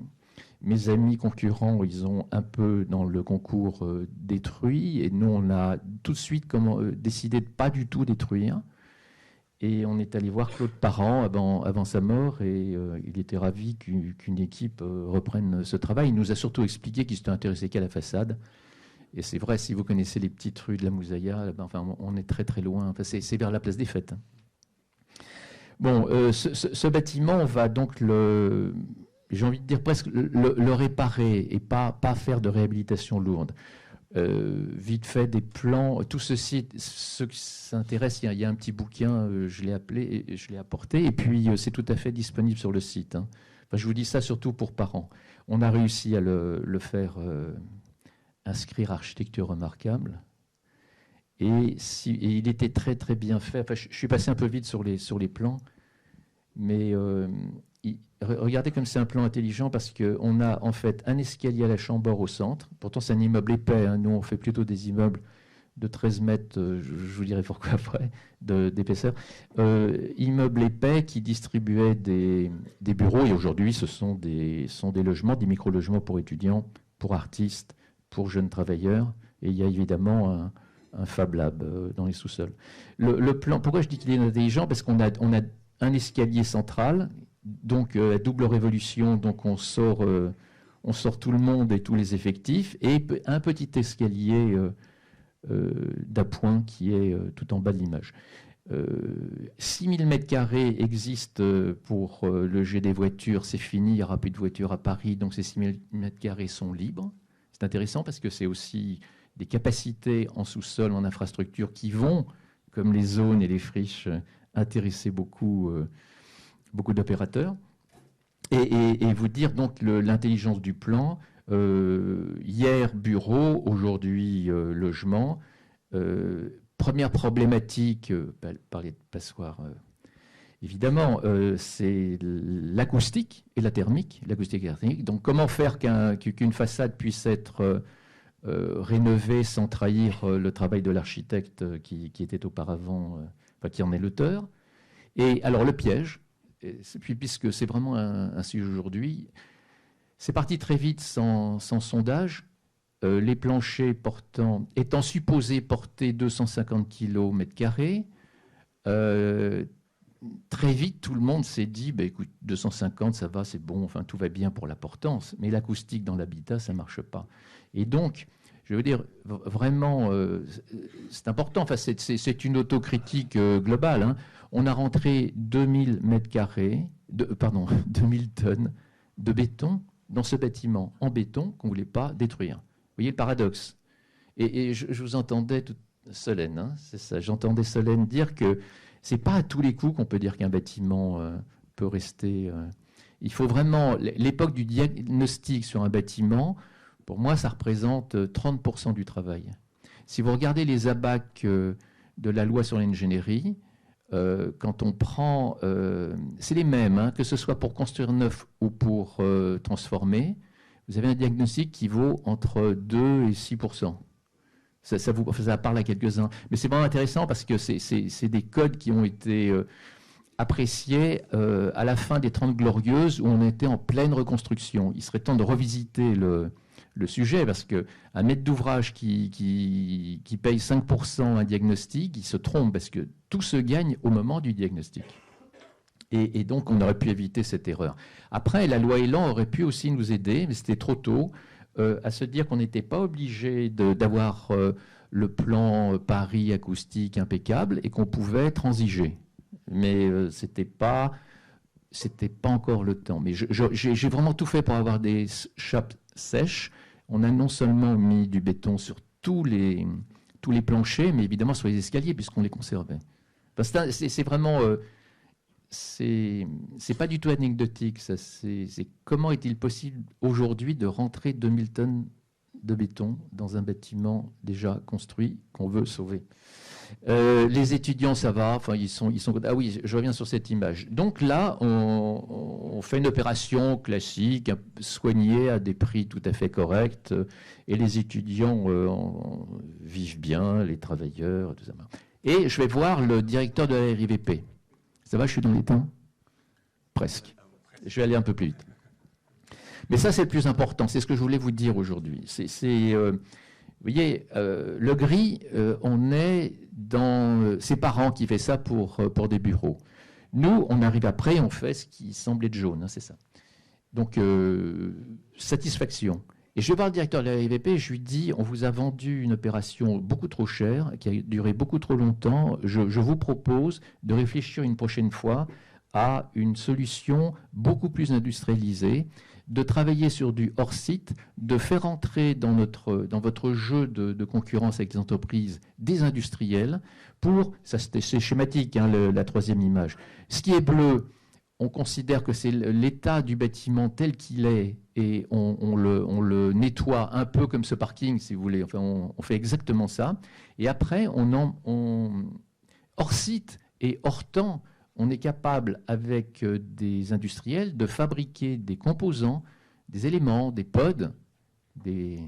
amis concurrents, ils ont un peu dans le concours détruit, et nous on a tout de suite décidé de pas du tout détruire. Et on est allé voir Claude Parent avant sa mort et il était ravi qu'une équipe reprenne ce travail. Il nous a surtout expliqué qu'il s'était intéressé qu'à la façade. Et c'est vrai, si vous connaissez les petites rues de la Mouzaïa, enfin, on est très très loin. Enfin, c'est vers la place des Fêtes. Bon, ce bâtiment, on va donc j'ai envie de dire presque le réparer et pas faire de réhabilitation lourde. Vite fait, des plans, tout ceci, ceux qui s'intéressent, il y a un petit bouquin, je l'ai appelé et je l'ai apporté, et puis c'est tout à fait disponible sur le site. Hein. Enfin, je vous dis ça surtout pour parents. On a réussi à le faire inscrire architecture remarquable, et il était très très bien fait. Enfin, je suis passé un peu vite sur les plans, mais regardez comme c'est un plan intelligent parce qu'on a en fait un escalier à la Chambord au centre. Pourtant, c'est un immeuble épais. Hein. Nous, on fait plutôt des immeubles de 13 mètres, je vous dirai pourquoi après, d'épaisseur. Immeuble épais qui distribuait des bureaux, et aujourd'hui ce sont des logements, des micro-logements pour étudiants, pour artistes, pour jeunes travailleurs, et il y a évidemment un Fab Lab dans les sous-sols. Le plan, pourquoi je dis qu'il est intelligent? Parce qu'on a un escalier central, donc à double révolution, donc on sort tout le monde et tous les effectifs, et un petit escalier d'appoint qui est tout en bas de l'image. 6000 m² existent pour le jet des voitures, c'est fini, il n'y aura plus de voitures à Paris, donc ces 6000 m² sont libres. C'est intéressant parce que c'est aussi des capacités en sous-sol, en infrastructure qui vont, comme les zones et les friches, intéresser beaucoup d'opérateurs. Et vous dire donc l'intelligence du plan, hier bureau, aujourd'hui logement. Première problématique, parler de passoire, évidemment, c'est l'acoustique et la thermique. L'acoustique et la thermique. Donc comment faire qu'une façade puisse être rénovée sans trahir le travail de l'architecte qui était auparavant, qui en est l'auteur. Et alors le piège, puisque c'est vraiment un sujet aujourd'hui, c'est parti très vite sans sondage. Les planchers étant supposés porter 250 kg mètre carré, très vite tout le monde s'est dit écoute, 250 ça va, c'est bon, enfin tout va bien pour la portance, mais l'acoustique dans l'habitat ça marche pas. Et donc je veux dire vraiment c'est important, enfin c'est une autocritique globale, hein. On a rentré 2000 tonnes de béton dans ce bâtiment en béton qu'on ne voulait pas détruire. Vous voyez le paradoxe. Et je vous entendais, Solène, hein, c'est ça, j'entendais Solène dire que ce n'est pas à tous les coups qu'on peut dire qu'un bâtiment peut rester... il faut vraiment... L'époque du diagnostic sur un bâtiment, pour moi, ça représente 30% du travail. Si vous regardez les abacs de la loi sur l'ingénierie, quand on prend... c'est les mêmes, hein, que ce soit pour construire neuf ou pour transformer, vous avez un diagnostic qui vaut entre 2 et 6%. Ça parle à quelques-uns. Mais c'est vraiment intéressant parce que c'est des codes qui ont été appréciés à la fin des 30 Glorieuses où on était en pleine reconstruction. Il serait temps de revisiter le sujet parce qu'un maître d'ouvrage qui paye 5% un diagnostic, il se trompe parce que tout se gagne au moment du diagnostic. Et donc, on aurait pu éviter cette erreur. Après, la loi Elan aurait pu aussi nous aider, mais c'était trop tôt, à se dire qu'on n'était pas obligé d'avoir le plan Paris acoustique impeccable et qu'on pouvait transiger. Mais c'était pas encore le temps. Mais j'ai vraiment tout fait pour avoir des chapes sèches. On a non seulement mis du béton sur tous les planchers, mais évidemment sur les escaliers, puisqu'on les conservait. Enfin, c'est vraiment... c'est pas du tout anecdotique. C'est comment est-il possible aujourd'hui de rentrer 2000 tonnes de béton dans un bâtiment déjà construit qu'on veut sauver. Les étudiants, ça va. Enfin, ils sont. Ah oui, je reviens sur cette image. Donc là, on fait une opération classique, soignée à des prix tout à fait corrects, et les étudiants vivent bien, les travailleurs, tout ça. Et je vais voir le directeur de la RIVP. Ça va, je suis dans les temps? Presque. Je vais aller un peu plus vite. Mais ça, c'est le plus important. C'est ce que je voulais vous dire aujourd'hui. Vous voyez, le gris, on est dans... c'est parents qui fait ça pour des bureaux. Nous, on arrive après, on fait ce qui semble être jaune, hein, c'est ça. Donc, satisfaction. Et je vais voir le directeur de la RIVP, je lui dis, on vous a vendu une opération beaucoup trop chère, qui a duré beaucoup trop longtemps. Je vous propose de réfléchir une prochaine fois à une solution beaucoup plus industrialisée, de travailler sur du hors-site, de faire entrer dans votre jeu de concurrence avec les entreprises des industriels pour, ça c'est schématique, hein, la troisième image. Ce qui est bleu, on considère que c'est l'état du bâtiment tel qu'il est et on le nettoie un peu comme ce parking, si vous voulez. Enfin, on fait exactement ça. Et après, hors site et hors temps, on est capable, avec des industriels, de fabriquer des composants, des éléments, des pods des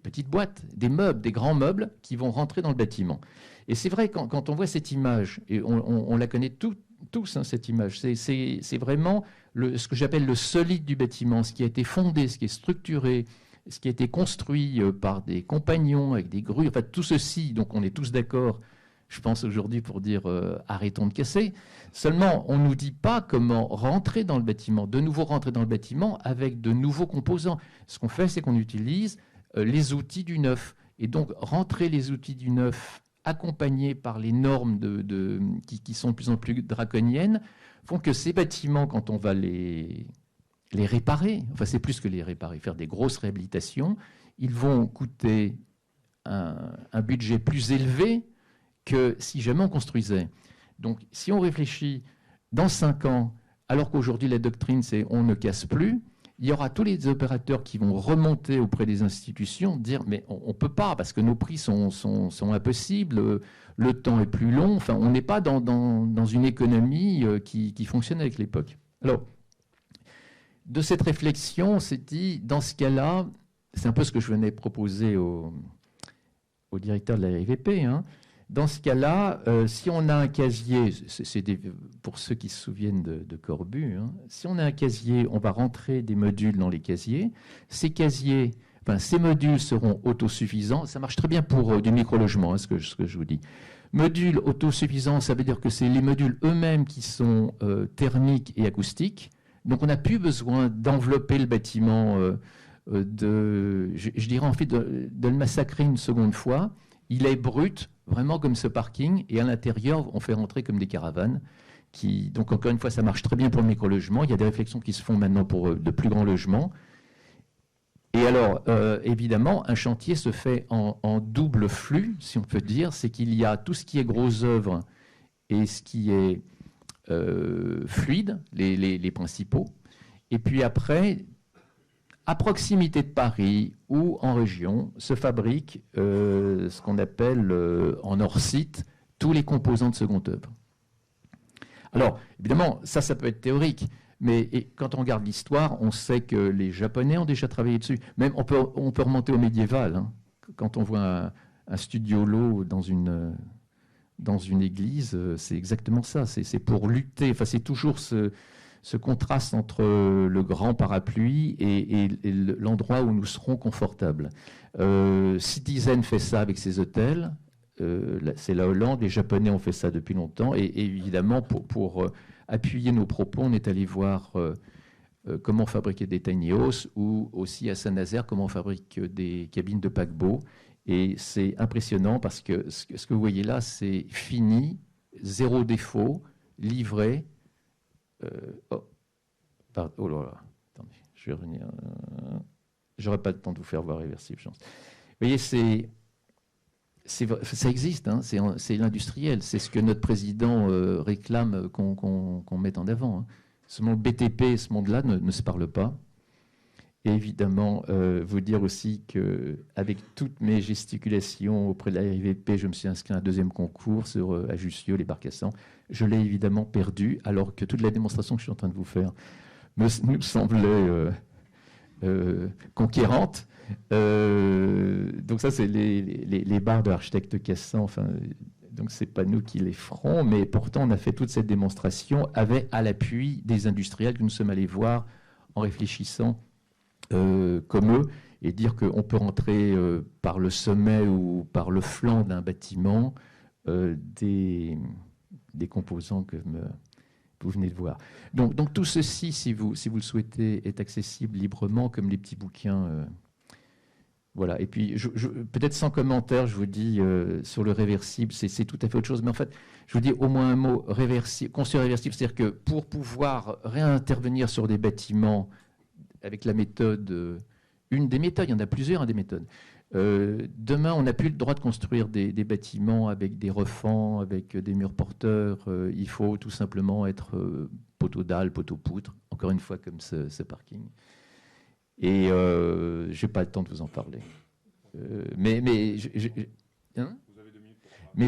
petites boîtes, des meubles, des grands meubles qui vont rentrer dans le bâtiment. Et c'est vrai, quand on voit cette image, et on la connaît tous, hein, cette image, c'est vraiment ce que j'appelle le solide du bâtiment, ce qui a été fondé, ce qui est structuré, ce qui a été construit par des compagnons avec des grues, enfin tout ceci, donc on est tous d'accord, je pense aujourd'hui pour dire arrêtons de casser. Seulement, on ne nous dit pas comment rentrer dans le bâtiment, de nouveau rentrer dans le bâtiment avec de nouveaux composants. Ce qu'on fait, c'est qu'on utilise les outils du neuf. Et donc, rentrer les outils du neuf accompagnés par les normes qui sont de plus en plus draconiennes font que ces bâtiments, quand on va les réparer, enfin c'est plus que les réparer, faire des grosses réhabilitations, ils vont coûter un budget plus élevé que si jamais on construisait. Donc si on réfléchit dans 5 ans, alors qu'aujourd'hui la doctrine c'est on ne casse plus, il y aura tous les opérateurs qui vont remonter auprès des institutions, dire mais on ne peut pas parce que nos prix sont impossibles, le temps est plus long, enfin on n'est pas dans une économie qui fonctionne avec l'époque. Alors, de cette réflexion, on s'est dit, dans ce cas-là, c'est un peu ce que je venais proposer au directeur de la RIVP, hein. Dans ce cas-là, si on a un casier, pour ceux qui se souviennent de Corbu, hein, si on a un casier, on va rentrer des modules dans les casiers. Ces modules seront autosuffisants. Ça marche très bien pour du micro-logement, hein, ce que je vous dis. Modules autosuffisants, ça veut dire que c'est les modules eux-mêmes qui sont thermiques et acoustiques. Donc on n'a plus besoin d'envelopper le bâtiment, je dirais en fait de le massacrer une seconde fois. Il est brut, vraiment comme ce parking, et à l'intérieur, on fait rentrer comme des caravanes. Donc encore une fois, ça marche très bien pour le micro-logement. Il y a des réflexions qui se font maintenant pour de plus grands logements. Et alors, évidemment, un chantier se fait en double flux, si on peut dire. C'est qu'il y a tout ce qui est grosses œuvres et ce qui est fluide, les principaux. Et puis après, à proximité de Paris ou en région, se fabriquent ce qu'on appelle en hors-site tous les composants de seconde œuvre. Alors, évidemment, ça peut être théorique, mais quand on regarde l'histoire, on sait que les Japonais ont déjà travaillé dessus. Même on peut remonter au médiéval. Hein. Quand on voit un studiolo dans une église, c'est exactement ça. C'est pour lutter. Enfin, c'est toujours ce contraste entre le grand parapluie et l'endroit où nous serons confortables. Citizen fait ça avec ses hôtels. C'est la Hollande. Les Japonais ont fait ça depuis longtemps. Et évidemment, pour appuyer nos propos, on est allé voir comment fabriquer des tiny houses ou aussi à Saint-Nazaire, comment on fabrique des cabines de paquebot. Et c'est impressionnant parce que ce que vous voyez là, c'est fini, zéro défaut, livré. Oh là là, attendez, je vais revenir. J'aurai pas le temps de vous faire voir réversible, je pense. Vous voyez, ça existe, hein, c'est l'industriel, c'est ce que notre président réclame qu'on mette en avant. Hein. Ce monde BTP, ce monde-là ne se parle pas. Et évidemment, vous dire aussi qu'avec toutes mes gesticulations auprès de la RIVP, je me suis inscrit à un deuxième concours sur Ajuscio, les Barcassans. Je l'ai évidemment perdu, alors que toute la démonstration que je suis en train de vous faire nous semblait conquérante. Donc ça, c'est les barres de l'architecte Cassan. Enfin, donc c'est pas nous qui les ferons, mais pourtant on a fait toute cette démonstration à l'appui des industriels que nous sommes allés voir en réfléchissant comme eux, et dire qu'on peut rentrer par le sommet ou par le flanc d'un bâtiment des composants que vous venez de voir. Donc tout ceci, si vous le souhaitez, est accessible librement, comme les petits bouquins. Voilà. Et puis, peut-être sans commentaire, je vous dis, sur le réversible, c'est tout à fait autre chose. Mais en fait, je vous dis au moins un mot, construire réversible, c'est-à-dire que pour pouvoir réintervenir sur des bâtiments avec la méthode, une des méthodes, il y en a plusieurs, hein, des méthodes. Demain, on n'a plus le droit de construire des bâtiments avec des refends, avec des murs porteurs. Il faut tout simplement être poteau dalle, poteau poutre, encore une fois comme ce parking. Et je n'ai pas le temps de vous en parler. Mais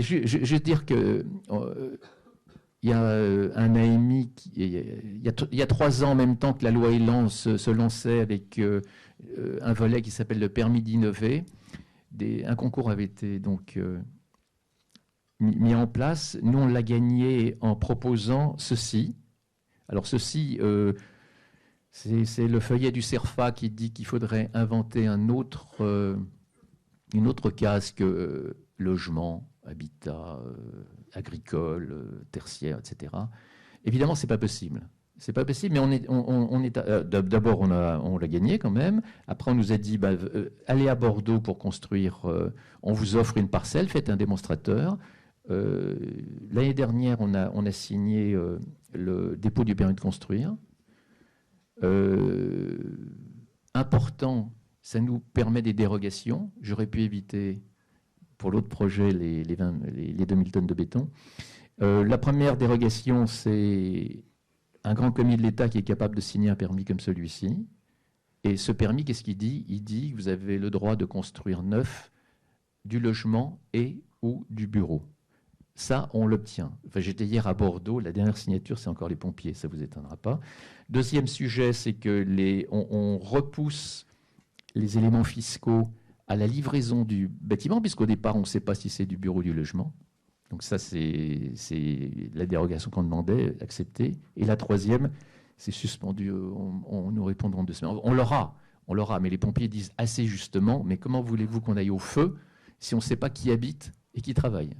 je veux dire que il il y a un AMI, il y a 3 ans, en même temps que la loi Elan se lançait avec un volet qui s'appelle le permis d'innover. Un concours avait été donc mis en place. Nous, on l'a gagné en proposant ceci. Alors ceci, c'est le feuillet du CERFA qui dit qu'il faudrait inventer une autre case que logement, habitat, agricole, tertiaire, etc. Évidemment, c'est pas possible. C'est pas possible, mais d'abord, on l'a gagné quand même. Après, on nous a dit, allez à Bordeaux pour construire. On vous offre une parcelle, faites un démonstrateur. L'année dernière, on a signé le dépôt du permis de construire. Important, ça nous permet des dérogations. J'aurais pu éviter, pour l'autre projet, les 2000 tonnes de béton. La première dérogation, c'est un grand commis de l'État qui est capable de signer un permis comme celui-ci. Et ce permis, qu'est-ce qu'il dit? Il dit que vous avez le droit de construire neuf, du logement et ou du bureau. Ça, on l'obtient. Enfin, j'étais hier à Bordeaux, la dernière signature, c'est encore les pompiers, ça ne vous étonnera pas. Deuxième sujet, c'est que on repousse les éléments fiscaux à la livraison du bâtiment, puisqu'au départ, on ne sait pas si c'est du bureau ou du logement. Donc ça, c'est la dérogation qu'on demandait, acceptée. Et la troisième, c'est suspendu, on nous répond dans 2 semaines. On l'aura, mais les pompiers disent assez justement, mais comment voulez-vous qu'on aille au feu si on ne sait pas qui habite et qui travaille?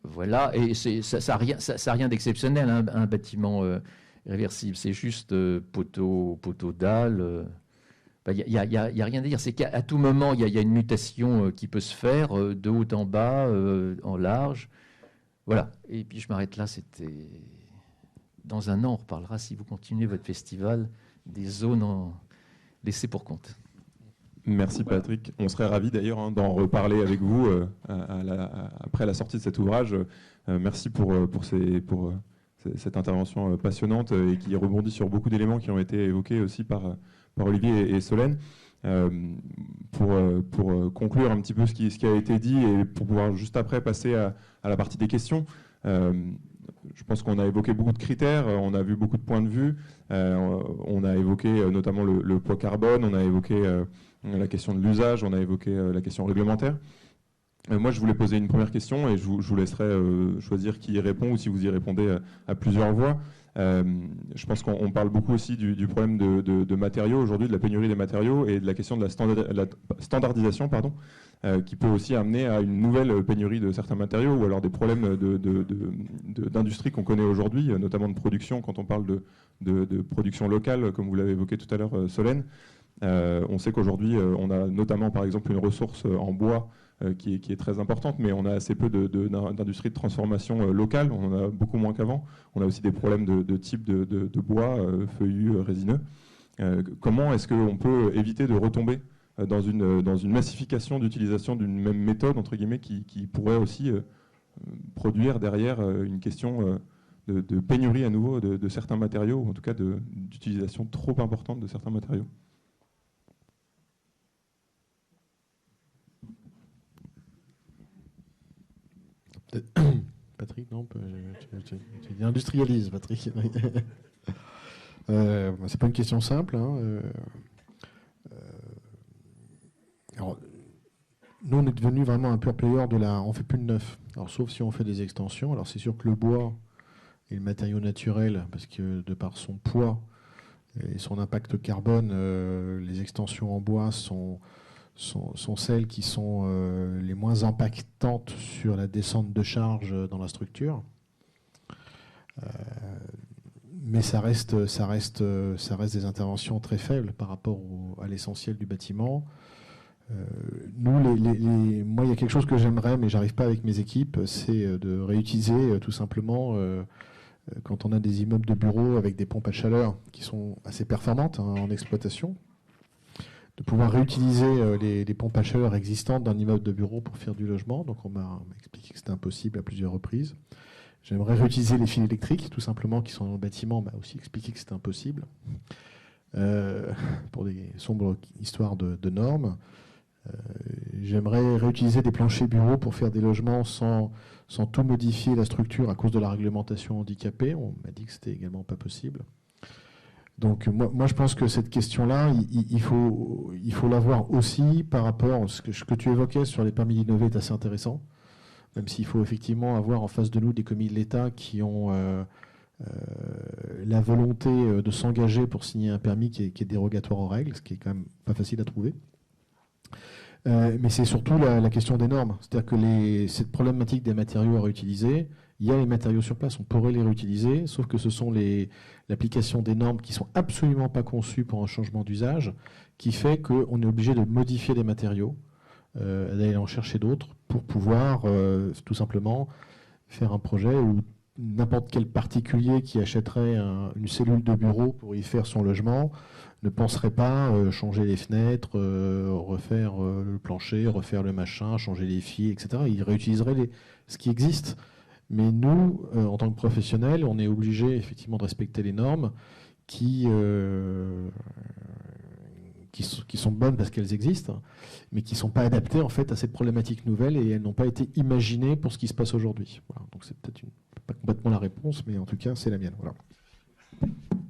Voilà, et ça n'a rien d'exceptionnel, hein, un bâtiment réversible. C'est juste poteau dalle. Il n'y a rien à dire. C'est qu'à tout moment, il y a une mutation qui peut se faire de haut en bas, en large. Voilà. Et puis je m'arrête là. C'était dans un an, on reparlera, si vous continuez votre festival, des zones laissées pour compte. Merci Patrick. On serait ravis d'ailleurs d'en reparler avec vous après la sortie de cet ouvrage. Merci pour cette intervention passionnante et qui rebondit sur beaucoup d'éléments qui ont été évoqués aussi par Olivier et Solène. Pour conclure un petit peu ce qui a été dit et pour pouvoir juste après passer à la partie des questions. Je pense qu'on a évoqué beaucoup de critères, on a vu beaucoup de points de vue, on a évoqué notamment le poids carbone, on a évoqué la question de l'usage, on a évoqué la question réglementaire. Moi, je voulais poser une première question et je vous laisserai choisir qui y répond ou si vous y répondez à plusieurs voix. Je pense qu'on parle beaucoup aussi du problème de matériaux aujourd'hui, de la pénurie des matériaux et de la question de la standardisation, qui peut aussi amener à une nouvelle pénurie de certains matériaux ou alors des problèmes d'industrie qu'on connaît aujourd'hui, notamment de production, quand on parle de production locale, comme vous l'avez évoqué tout à l'heure, Solène. On sait qu'aujourd'hui, on a notamment, par exemple, une ressource en bois qui est très importante, mais on a assez peu d'industrie de transformation locale, on en a beaucoup moins qu'avant. On a aussi des problèmes de type de bois, feuillu, résineux. Comment est-ce qu'on peut éviter de retomber dans une massification d'utilisation d'une même méthode, entre guillemets, qui pourrait aussi produire derrière une question de pénurie à nouveau de certains matériaux, ou en tout cas d'utilisation trop importante de certains matériaux? Patrick, non, tu industrialises, Patrick. C'est pas une question simple. Alors, nous, on est devenu vraiment un pure player on fait plus de neuf. Alors, sauf si on fait des extensions. Alors, c'est sûr que le bois est le matériau naturel, parce que de par son poids et son impact carbone, les extensions en bois sont celles qui sont les moins impactantes sur la descente de charge dans la structure. Mais ça reste des interventions très faibles par rapport à l'essentiel du bâtiment. Moi, il y a quelque chose que j'aimerais, mais j'arrive pas avec mes équipes, c'est de réutiliser tout simplement, quand on a des immeubles de bureaux avec des pompes à chaleur qui sont assez performantes en exploitation, de pouvoir réutiliser les pompes à chaleur existantes d'un immeuble de bureau pour faire du logement. Donc on m'a expliqué que c'était impossible à plusieurs reprises. J'aimerais réutiliser les fils électriques, tout simplement, qui sont dans le bâtiment. On m'a aussi expliqué que c'était impossible, pour des sombres histoires de normes. J'aimerais réutiliser des planchers bureaux pour faire des logements sans tout modifier la structure à cause de la réglementation handicapée. On m'a dit que c'était également pas possible. Donc moi je pense que cette question-là, il faut la voir aussi par rapport à ce que tu évoquais sur les permis d'innover est assez intéressant, même s'il faut effectivement avoir en face de nous des commis de l'État qui ont la volonté de s'engager pour signer un permis qui est dérogatoire aux règles, ce qui est quand même pas facile à trouver. Mais c'est surtout la question des normes. C'est-à-dire que cette problématique des matériaux à réutiliser, il y a les matériaux sur place, on pourrait les réutiliser, sauf que ce sont l'application des normes qui sont absolument pas conçues pour un changement d'usage, qui fait qu'on est obligé de modifier les matériaux, d'aller en chercher d'autres, pour pouvoir tout simplement faire un projet où n'importe quel particulier qui achèterait une cellule de bureau pour y faire son logement ne penserait pas changer les fenêtres, refaire le plancher, refaire le machin, changer les fils, etc. Il réutiliserait ce qui existe. Mais nous, en tant que professionnels, on est obligés effectivement de respecter les normes qui sont bonnes parce qu'elles existent, mais qui ne sont pas adaptées en fait à cette problématique nouvelle et elles n'ont pas été imaginées pour ce qui se passe aujourd'hui. Voilà. Donc c'est peut-être pas complètement la réponse, mais en tout cas c'est la mienne. Voilà.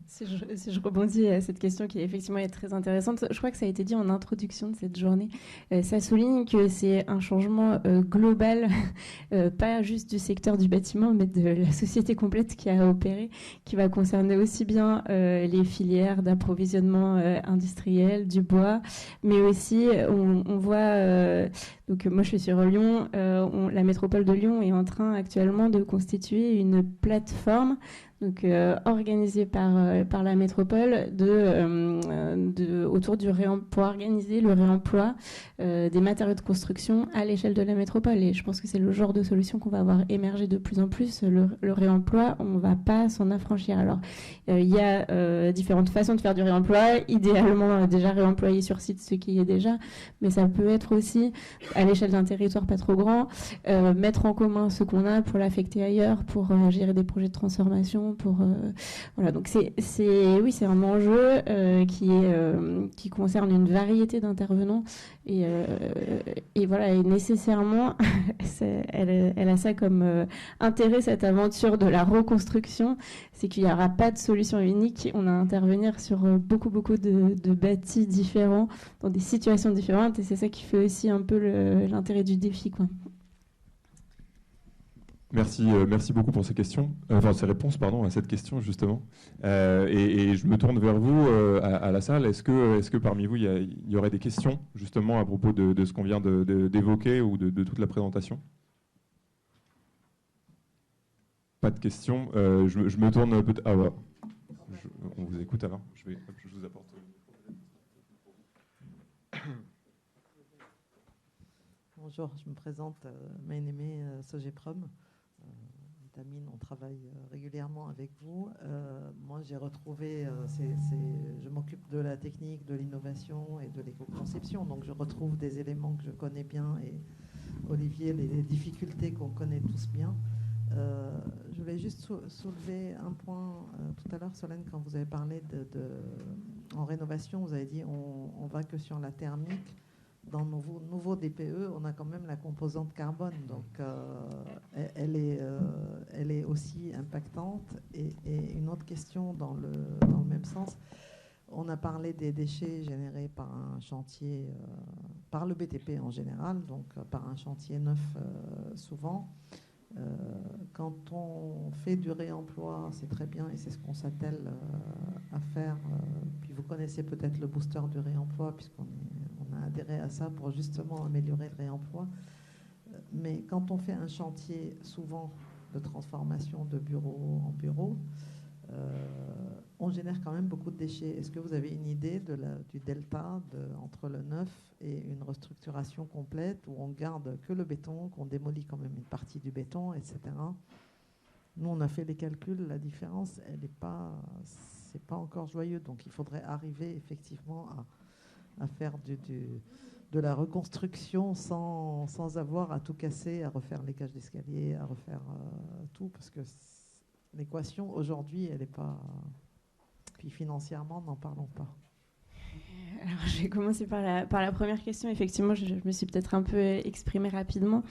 Si je rebondis à cette question qui effectivement est très intéressante, je crois que ça a été dit en introduction de cette journée, ça souligne que c'est un changement global, pas juste du secteur du bâtiment, mais de la société complète qui a opéré, qui va concerner aussi bien les filières d'approvisionnement industriel, du bois, mais aussi on voit, donc moi je suis sur Lyon, la métropole de Lyon est en train actuellement de constituer une plateforme donc organisé par la métropole autour du pour organiser le réemploi des matériaux de construction à l'échelle de la métropole. Et je pense que c'est le genre de solution qu'on va voir émerger de plus en plus. Le réemploi, on ne va pas s'en affranchir. Alors, il y a différentes façons de faire du réemploi. Idéalement, déjà réemployer sur site ce qui est déjà, mais ça peut être aussi à l'échelle d'un territoire pas trop grand, mettre en commun ce qu'on a pour l'affecter ailleurs, pour gérer des projets de transformation. Voilà, donc c'est un enjeu qui concerne une variété d'intervenants et voilà, et nécessairement elle a ça comme intérêt, cette aventure de la reconstruction, c'est qu'il n'y aura pas de solution unique, on a à intervenir sur beaucoup de bâtis différents dans des situations différentes et c'est ça qui fait aussi un peu l'intérêt du défi, quoi. Merci beaucoup pour ces questions, ces réponses à cette question justement. Et je me tourne vers vous à la salle. Est-ce que parmi vous il y aurait des questions justement à propos de ce qu'on vient d'évoquer ou de toute la présentation? Pas de questions. Je me tourne peut-être. Ah ouais. On vous écoute alors. Je vous apporte. Bonjour, je me présente, Maïnémé Sogeprom. Vitamine, on travaille régulièrement avec vous. Moi, j'ai retrouvé, je m'occupe de la technique, de l'innovation et de l'éco-conception, donc je retrouve des éléments que je connais bien et Olivier, les difficultés qu'on connaît tous bien. Je voulais juste soulever un point tout à l'heure, Solène, quand vous avez parlé en rénovation, vous avez dit on va que sur la thermique. Dans nos nouveaux DPE, on a quand même la composante carbone, donc elle est aussi impactante. Et une autre question dans le même sens, on a parlé des déchets générés par un chantier, par le BTP en général, donc par un chantier neuf souvent. Quand on fait du réemploi, c'est très bien et c'est ce qu'on s'attelle à faire. Puis vous connaissez peut-être le booster du réemploi puisqu'on a adhéré à ça pour justement améliorer le réemploi. Mais quand on fait un chantier souvent de transformation de bureau en bureau, on génère quand même beaucoup de déchets. Est-ce que vous avez une idée du delta entre le neuf et une restructuration complète où on garde que le béton, qu'on démolit quand même une partie du béton, etc. Nous, on a fait les calculs, la différence, c'est pas encore joyeux. Donc, il faudrait arriver effectivement à faire de la reconstruction sans avoir à tout casser, à refaire les cages d'escalier, à refaire tout, parce que l'équation aujourd'hui, elle n'est pas... Puis financièrement, n'en parlons pas. Alors, je vais commencer par la première question. Effectivement, je me suis peut-être un peu exprimée rapidement.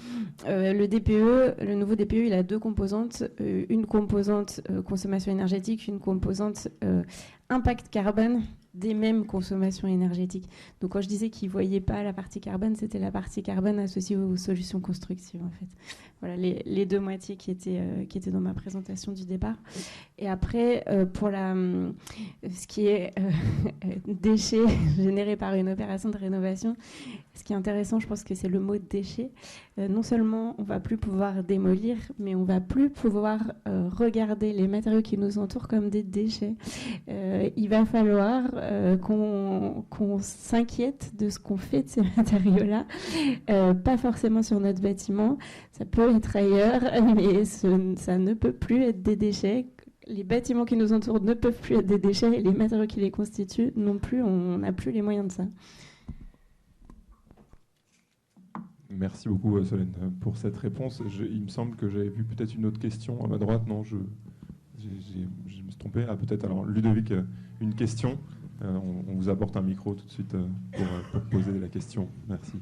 Le DPE, le nouveau DPE, il a deux composantes. Une composante consommation énergétique, une composante impact carbone des mêmes consommations énergétiques. Donc, quand je disais qu'ils ne voyaient pas la partie carbone, c'était la partie carbone associée aux solutions constructives, en fait. Voilà, les deux moitiés qui étaient dans ma présentation du départ. Et après, pour ce qui est déchets générés par une opération de rénovation, ce qui est intéressant, je pense que c'est le mot déchet. Non seulement on ne va plus pouvoir démolir, mais on ne va plus pouvoir regarder les matériaux qui nous entourent comme des déchets. Il va falloir qu'on s'inquiète de ce qu'on fait de ces matériaux-là, pas forcément sur notre bâtiment, ça peut être ailleurs, mais ça ne peut plus être des déchets. Les bâtiments qui nous entourent ne peuvent plus être des déchets, et les matériaux qui les constituent non plus, on n'a plus les moyens de ça. Merci beaucoup, Solène, pour cette réponse. Il me semble que j'avais vu peut-être une autre question à ma droite. Non, je me suis trompé. Ah, peut-être. Alors, Ludovic, une question. On vous apporte un micro tout de suite pour poser la question. Merci.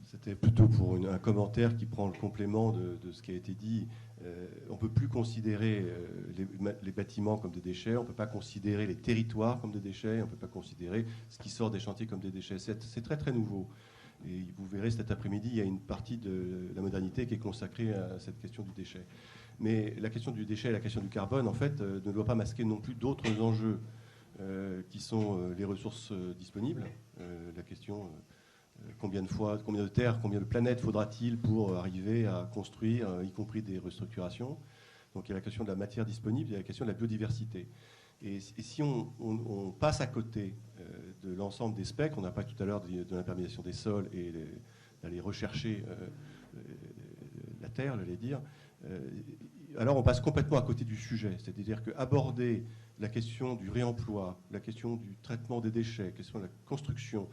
C'était plutôt pour un commentaire qui prend le complément de ce qui a été dit. On ne peut plus considérer les bâtiments comme des déchets, on ne peut pas considérer les territoires comme des déchets, on ne peut pas considérer ce qui sort des chantiers comme des déchets. C'est très très nouveau. Et vous verrez cet après-midi, il y a une partie de la modernité qui est consacrée à cette question du déchet. Mais la question du déchet et la question du carbone, en fait, ne doit pas masquer non plus d'autres enjeux qui sont les ressources disponibles. La question... combien de terres, combien de planètes faudra-t-il pour arriver à construire, y compris des restructurations? Donc il y a la question de la matière disponible, il y a la question de la biodiversité. Et si on passe à côté de l'ensemble des spectres, on a parlé tout à l'heure de l'imperméabilisation des sols et d'aller rechercher la terre, j'allais dire, alors on passe complètement à côté du sujet. C'est-à-dire qu'aborder la question du réemploi, la question du traitement des déchets, la question de la construction,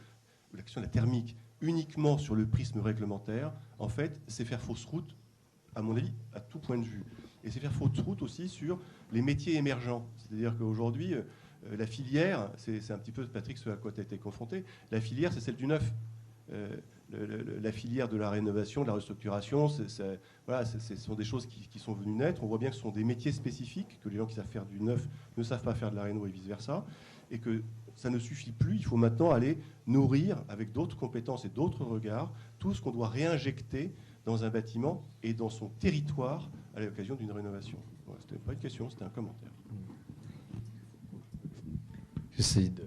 la question de la thermique, uniquement sur le prisme réglementaire, en fait, c'est faire fausse route, à mon avis, à tout point de vue. Et c'est faire fausse route aussi sur les métiers émergents. C'est-à-dire qu'aujourd'hui, la filière, c'est un petit peu, Patrick, ce à quoi tu as été confronté, la filière, c'est celle du neuf. La filière de la rénovation, de la restructuration, voilà, ce sont des choses qui sont venues naître. On voit bien que ce sont des métiers spécifiques, que les gens qui savent faire du neuf ne savent pas faire de la réno et vice-versa, et que ça ne suffit plus. Il faut maintenant aller nourrir avec d'autres compétences et d'autres regards tout ce qu'on doit réinjecter dans un bâtiment et dans son territoire à l'occasion d'une rénovation. Voilà, c'était pas une question, c'était un commentaire. J'essaie de...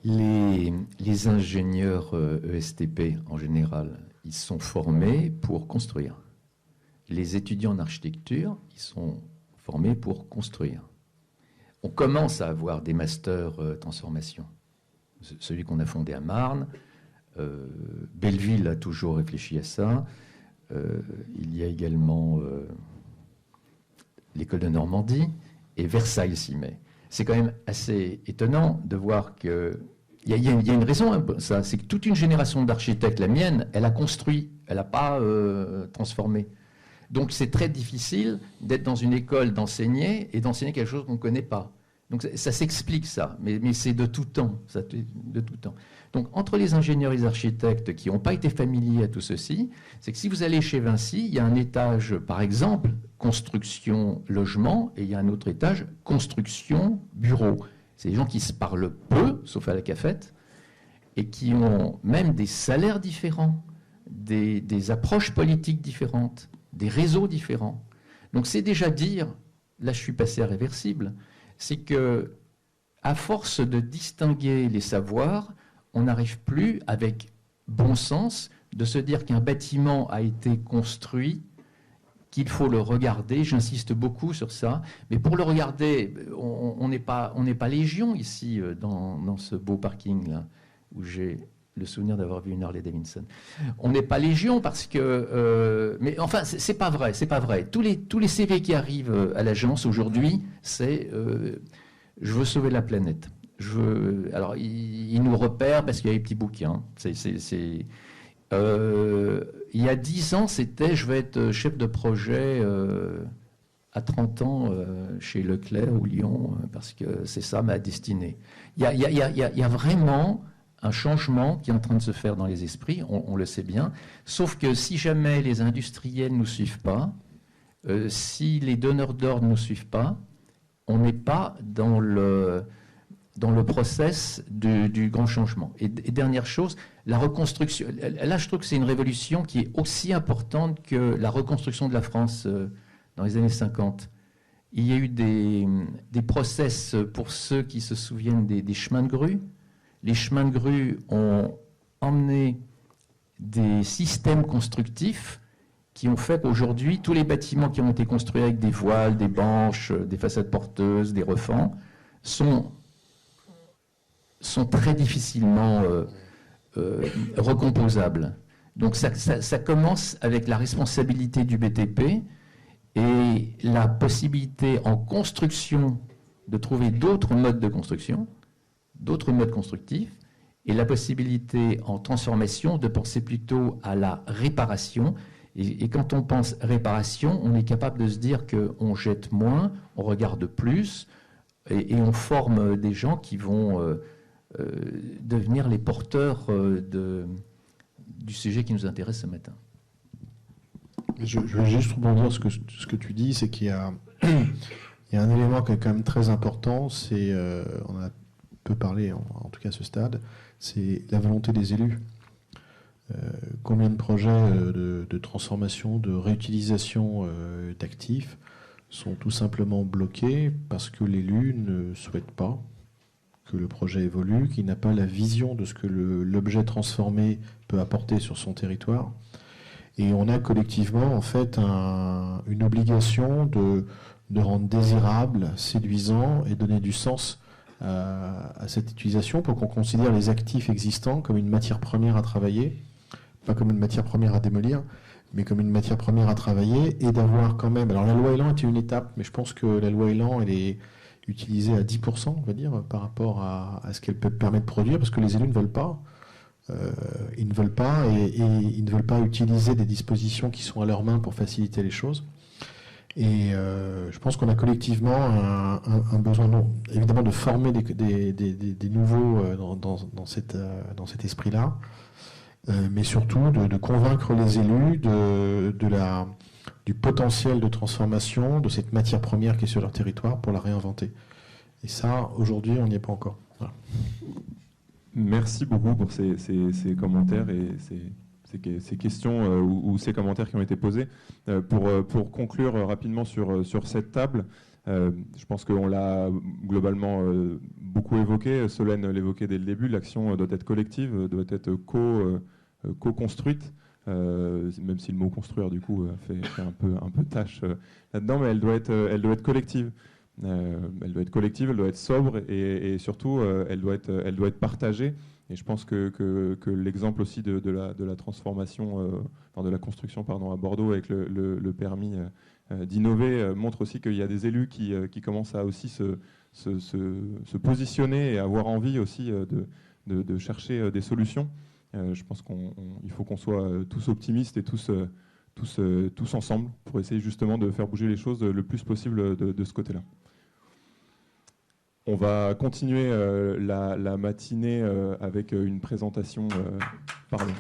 Les ingénieurs ESTP, en général, ils sont formés pour construire. Les étudiants en architecture, ils sont formés pour construire. On commence à avoir des masters transformation. Celui qu'on a fondé à Marne, Belleville a toujours réfléchi à ça. Il y a également l'école de Normandie et Versailles s'y met. C'est quand même assez étonnant de voir que... Il y a une raison à ça, c'est que toute une génération d'architectes, la mienne, elle a construit, elle n'a pas transformé. Donc c'est très difficile d'être dans une école, d'enseigner et d'enseigner quelque chose qu'on ne connaît pas. Donc ça s'explique ça, mais c'est de tout temps, de tout temps. Donc entre les ingénieurs et les architectes qui n'ont pas été familiers à tout ceci, c'est que si vous allez chez Vinci, il y a un étage, par exemple, construction logement, et il y a un autre étage, construction bureau. C'est des gens qui se parlent peu, sauf à la cafette, et qui ont même des salaires différents, des approches politiques différentes, des réseaux différents. Donc c'est déjà dire, là je suis passé à réversible, c'est que à force de distinguer les savoirs, on n'arrive plus, avec bon sens, de se dire qu'un bâtiment a été construit, qu'il faut le regarder. J'insiste beaucoup sur ça. Mais pour le regarder, on n'est pas légion ici, dans ce beau parking-là, où j'ai le souvenir d'avoir vu une Harley Davidson. On n'est pas légion parce que... mais enfin, c'est pas vrai, c'est pas vrai. Tous les CV qui arrivent à l'agence aujourd'hui, c'est je veux sauver la planète. Alors, ils nous repèrent parce qu'il y a les petits bouquins. Il y a 10 ans, c'était je vais être chef de projet à 30 ans chez Leclerc ou Lyon, parce que c'est ça ma destinée. Il y a vraiment un changement qui est en train de se faire dans les esprits, on le sait bien, sauf que si jamais les industriels ne nous suivent pas, si les donneurs d'ordre ne nous suivent pas, on n'est pas dans le process du grand changement. Et dernière chose, la reconstruction. Là, je trouve que c'est une révolution qui est aussi importante que la reconstruction de la France dans les années 50. Il y a eu des process, pour ceux qui se souviennent des chemins de grue. Les chemins de grue ont emmené des systèmes constructifs qui ont fait qu'aujourd'hui, tous les bâtiments qui ont été construits avec des voiles, des banches, des façades porteuses, des refends, sont très difficilement recomposables. Donc ça commence avec la responsabilité du BTP et la possibilité en construction de trouver d'autres modes de construction, d'autres modes constructifs, et la possibilité en transformation de penser plutôt à la réparation. Et quand on pense réparation, on est capable de se dire qu'on jette moins, on regarde plus, et on forme des gens qui vont devenir les porteurs du sujet qui nous intéresse ce matin. Je vais juste rebondir sur ce que tu dis, c'est qu'il y a un élément qui est quand même très important, c'est, on a peu parlé en tout cas à ce stade, c'est la volonté des élus. Combien de projets de transformation, de réutilisation d'actifs sont tout simplement bloqués parce que l'élu ne souhaite pas que le projet évolue, qu'il n'a pas la vision de ce que l'objet transformé peut apporter sur son territoire. Et on a collectivement en fait une obligation de rendre désirable, séduisant et donner du sens à cette utilisation pour qu'on considère les actifs existants comme une matière première à travailler, pas comme une matière première à démolir, mais comme une matière première à travailler et d'avoir quand même... Alors la loi Elan était une étape, mais je pense que la loi Elan, elle est utilisée à 10%, on va dire, par rapport à ce qu'elle peut permettre de produire, parce que les élus ne veulent pas. Ils ne veulent pas et ils ne veulent pas utiliser des dispositions qui sont à leur main pour faciliter les choses. Et je pense qu'on a collectivement un besoin, évidemment, de former des nouveaux dans cet esprit-là, mais surtout de convaincre les élus du potentiel de transformation de cette matière première qui est sur leur territoire pour la réinventer. Et ça, aujourd'hui, on n'y est pas encore. Voilà. Merci beaucoup pour ces commentaires et ces questions ou ces commentaires qui ont été posés. Pour conclure rapidement sur cette table, je pense qu'on l'a globalement beaucoup évoqué. Solène l'évoquait dès le début, l'action doit être collective, doit être co-construite, même si le mot construire du coup fait un peu tâche là-dedans, mais elle doit être collective. Elle doit être collective, elle doit être sobre et surtout elle doit être partagée. Et je pense que l'exemple aussi de la transformation, de la construction à Bordeaux avec le permis d'innover montre aussi qu'il y a des élus qui commencent à aussi se positionner et avoir envie aussi de chercher des solutions. Je pense qu'il faut qu'on soit tous optimistes et tous ensemble pour essayer justement de faire bouger les choses le plus possible de ce côté-là. On va continuer la matinée avec une présentation. Pardon.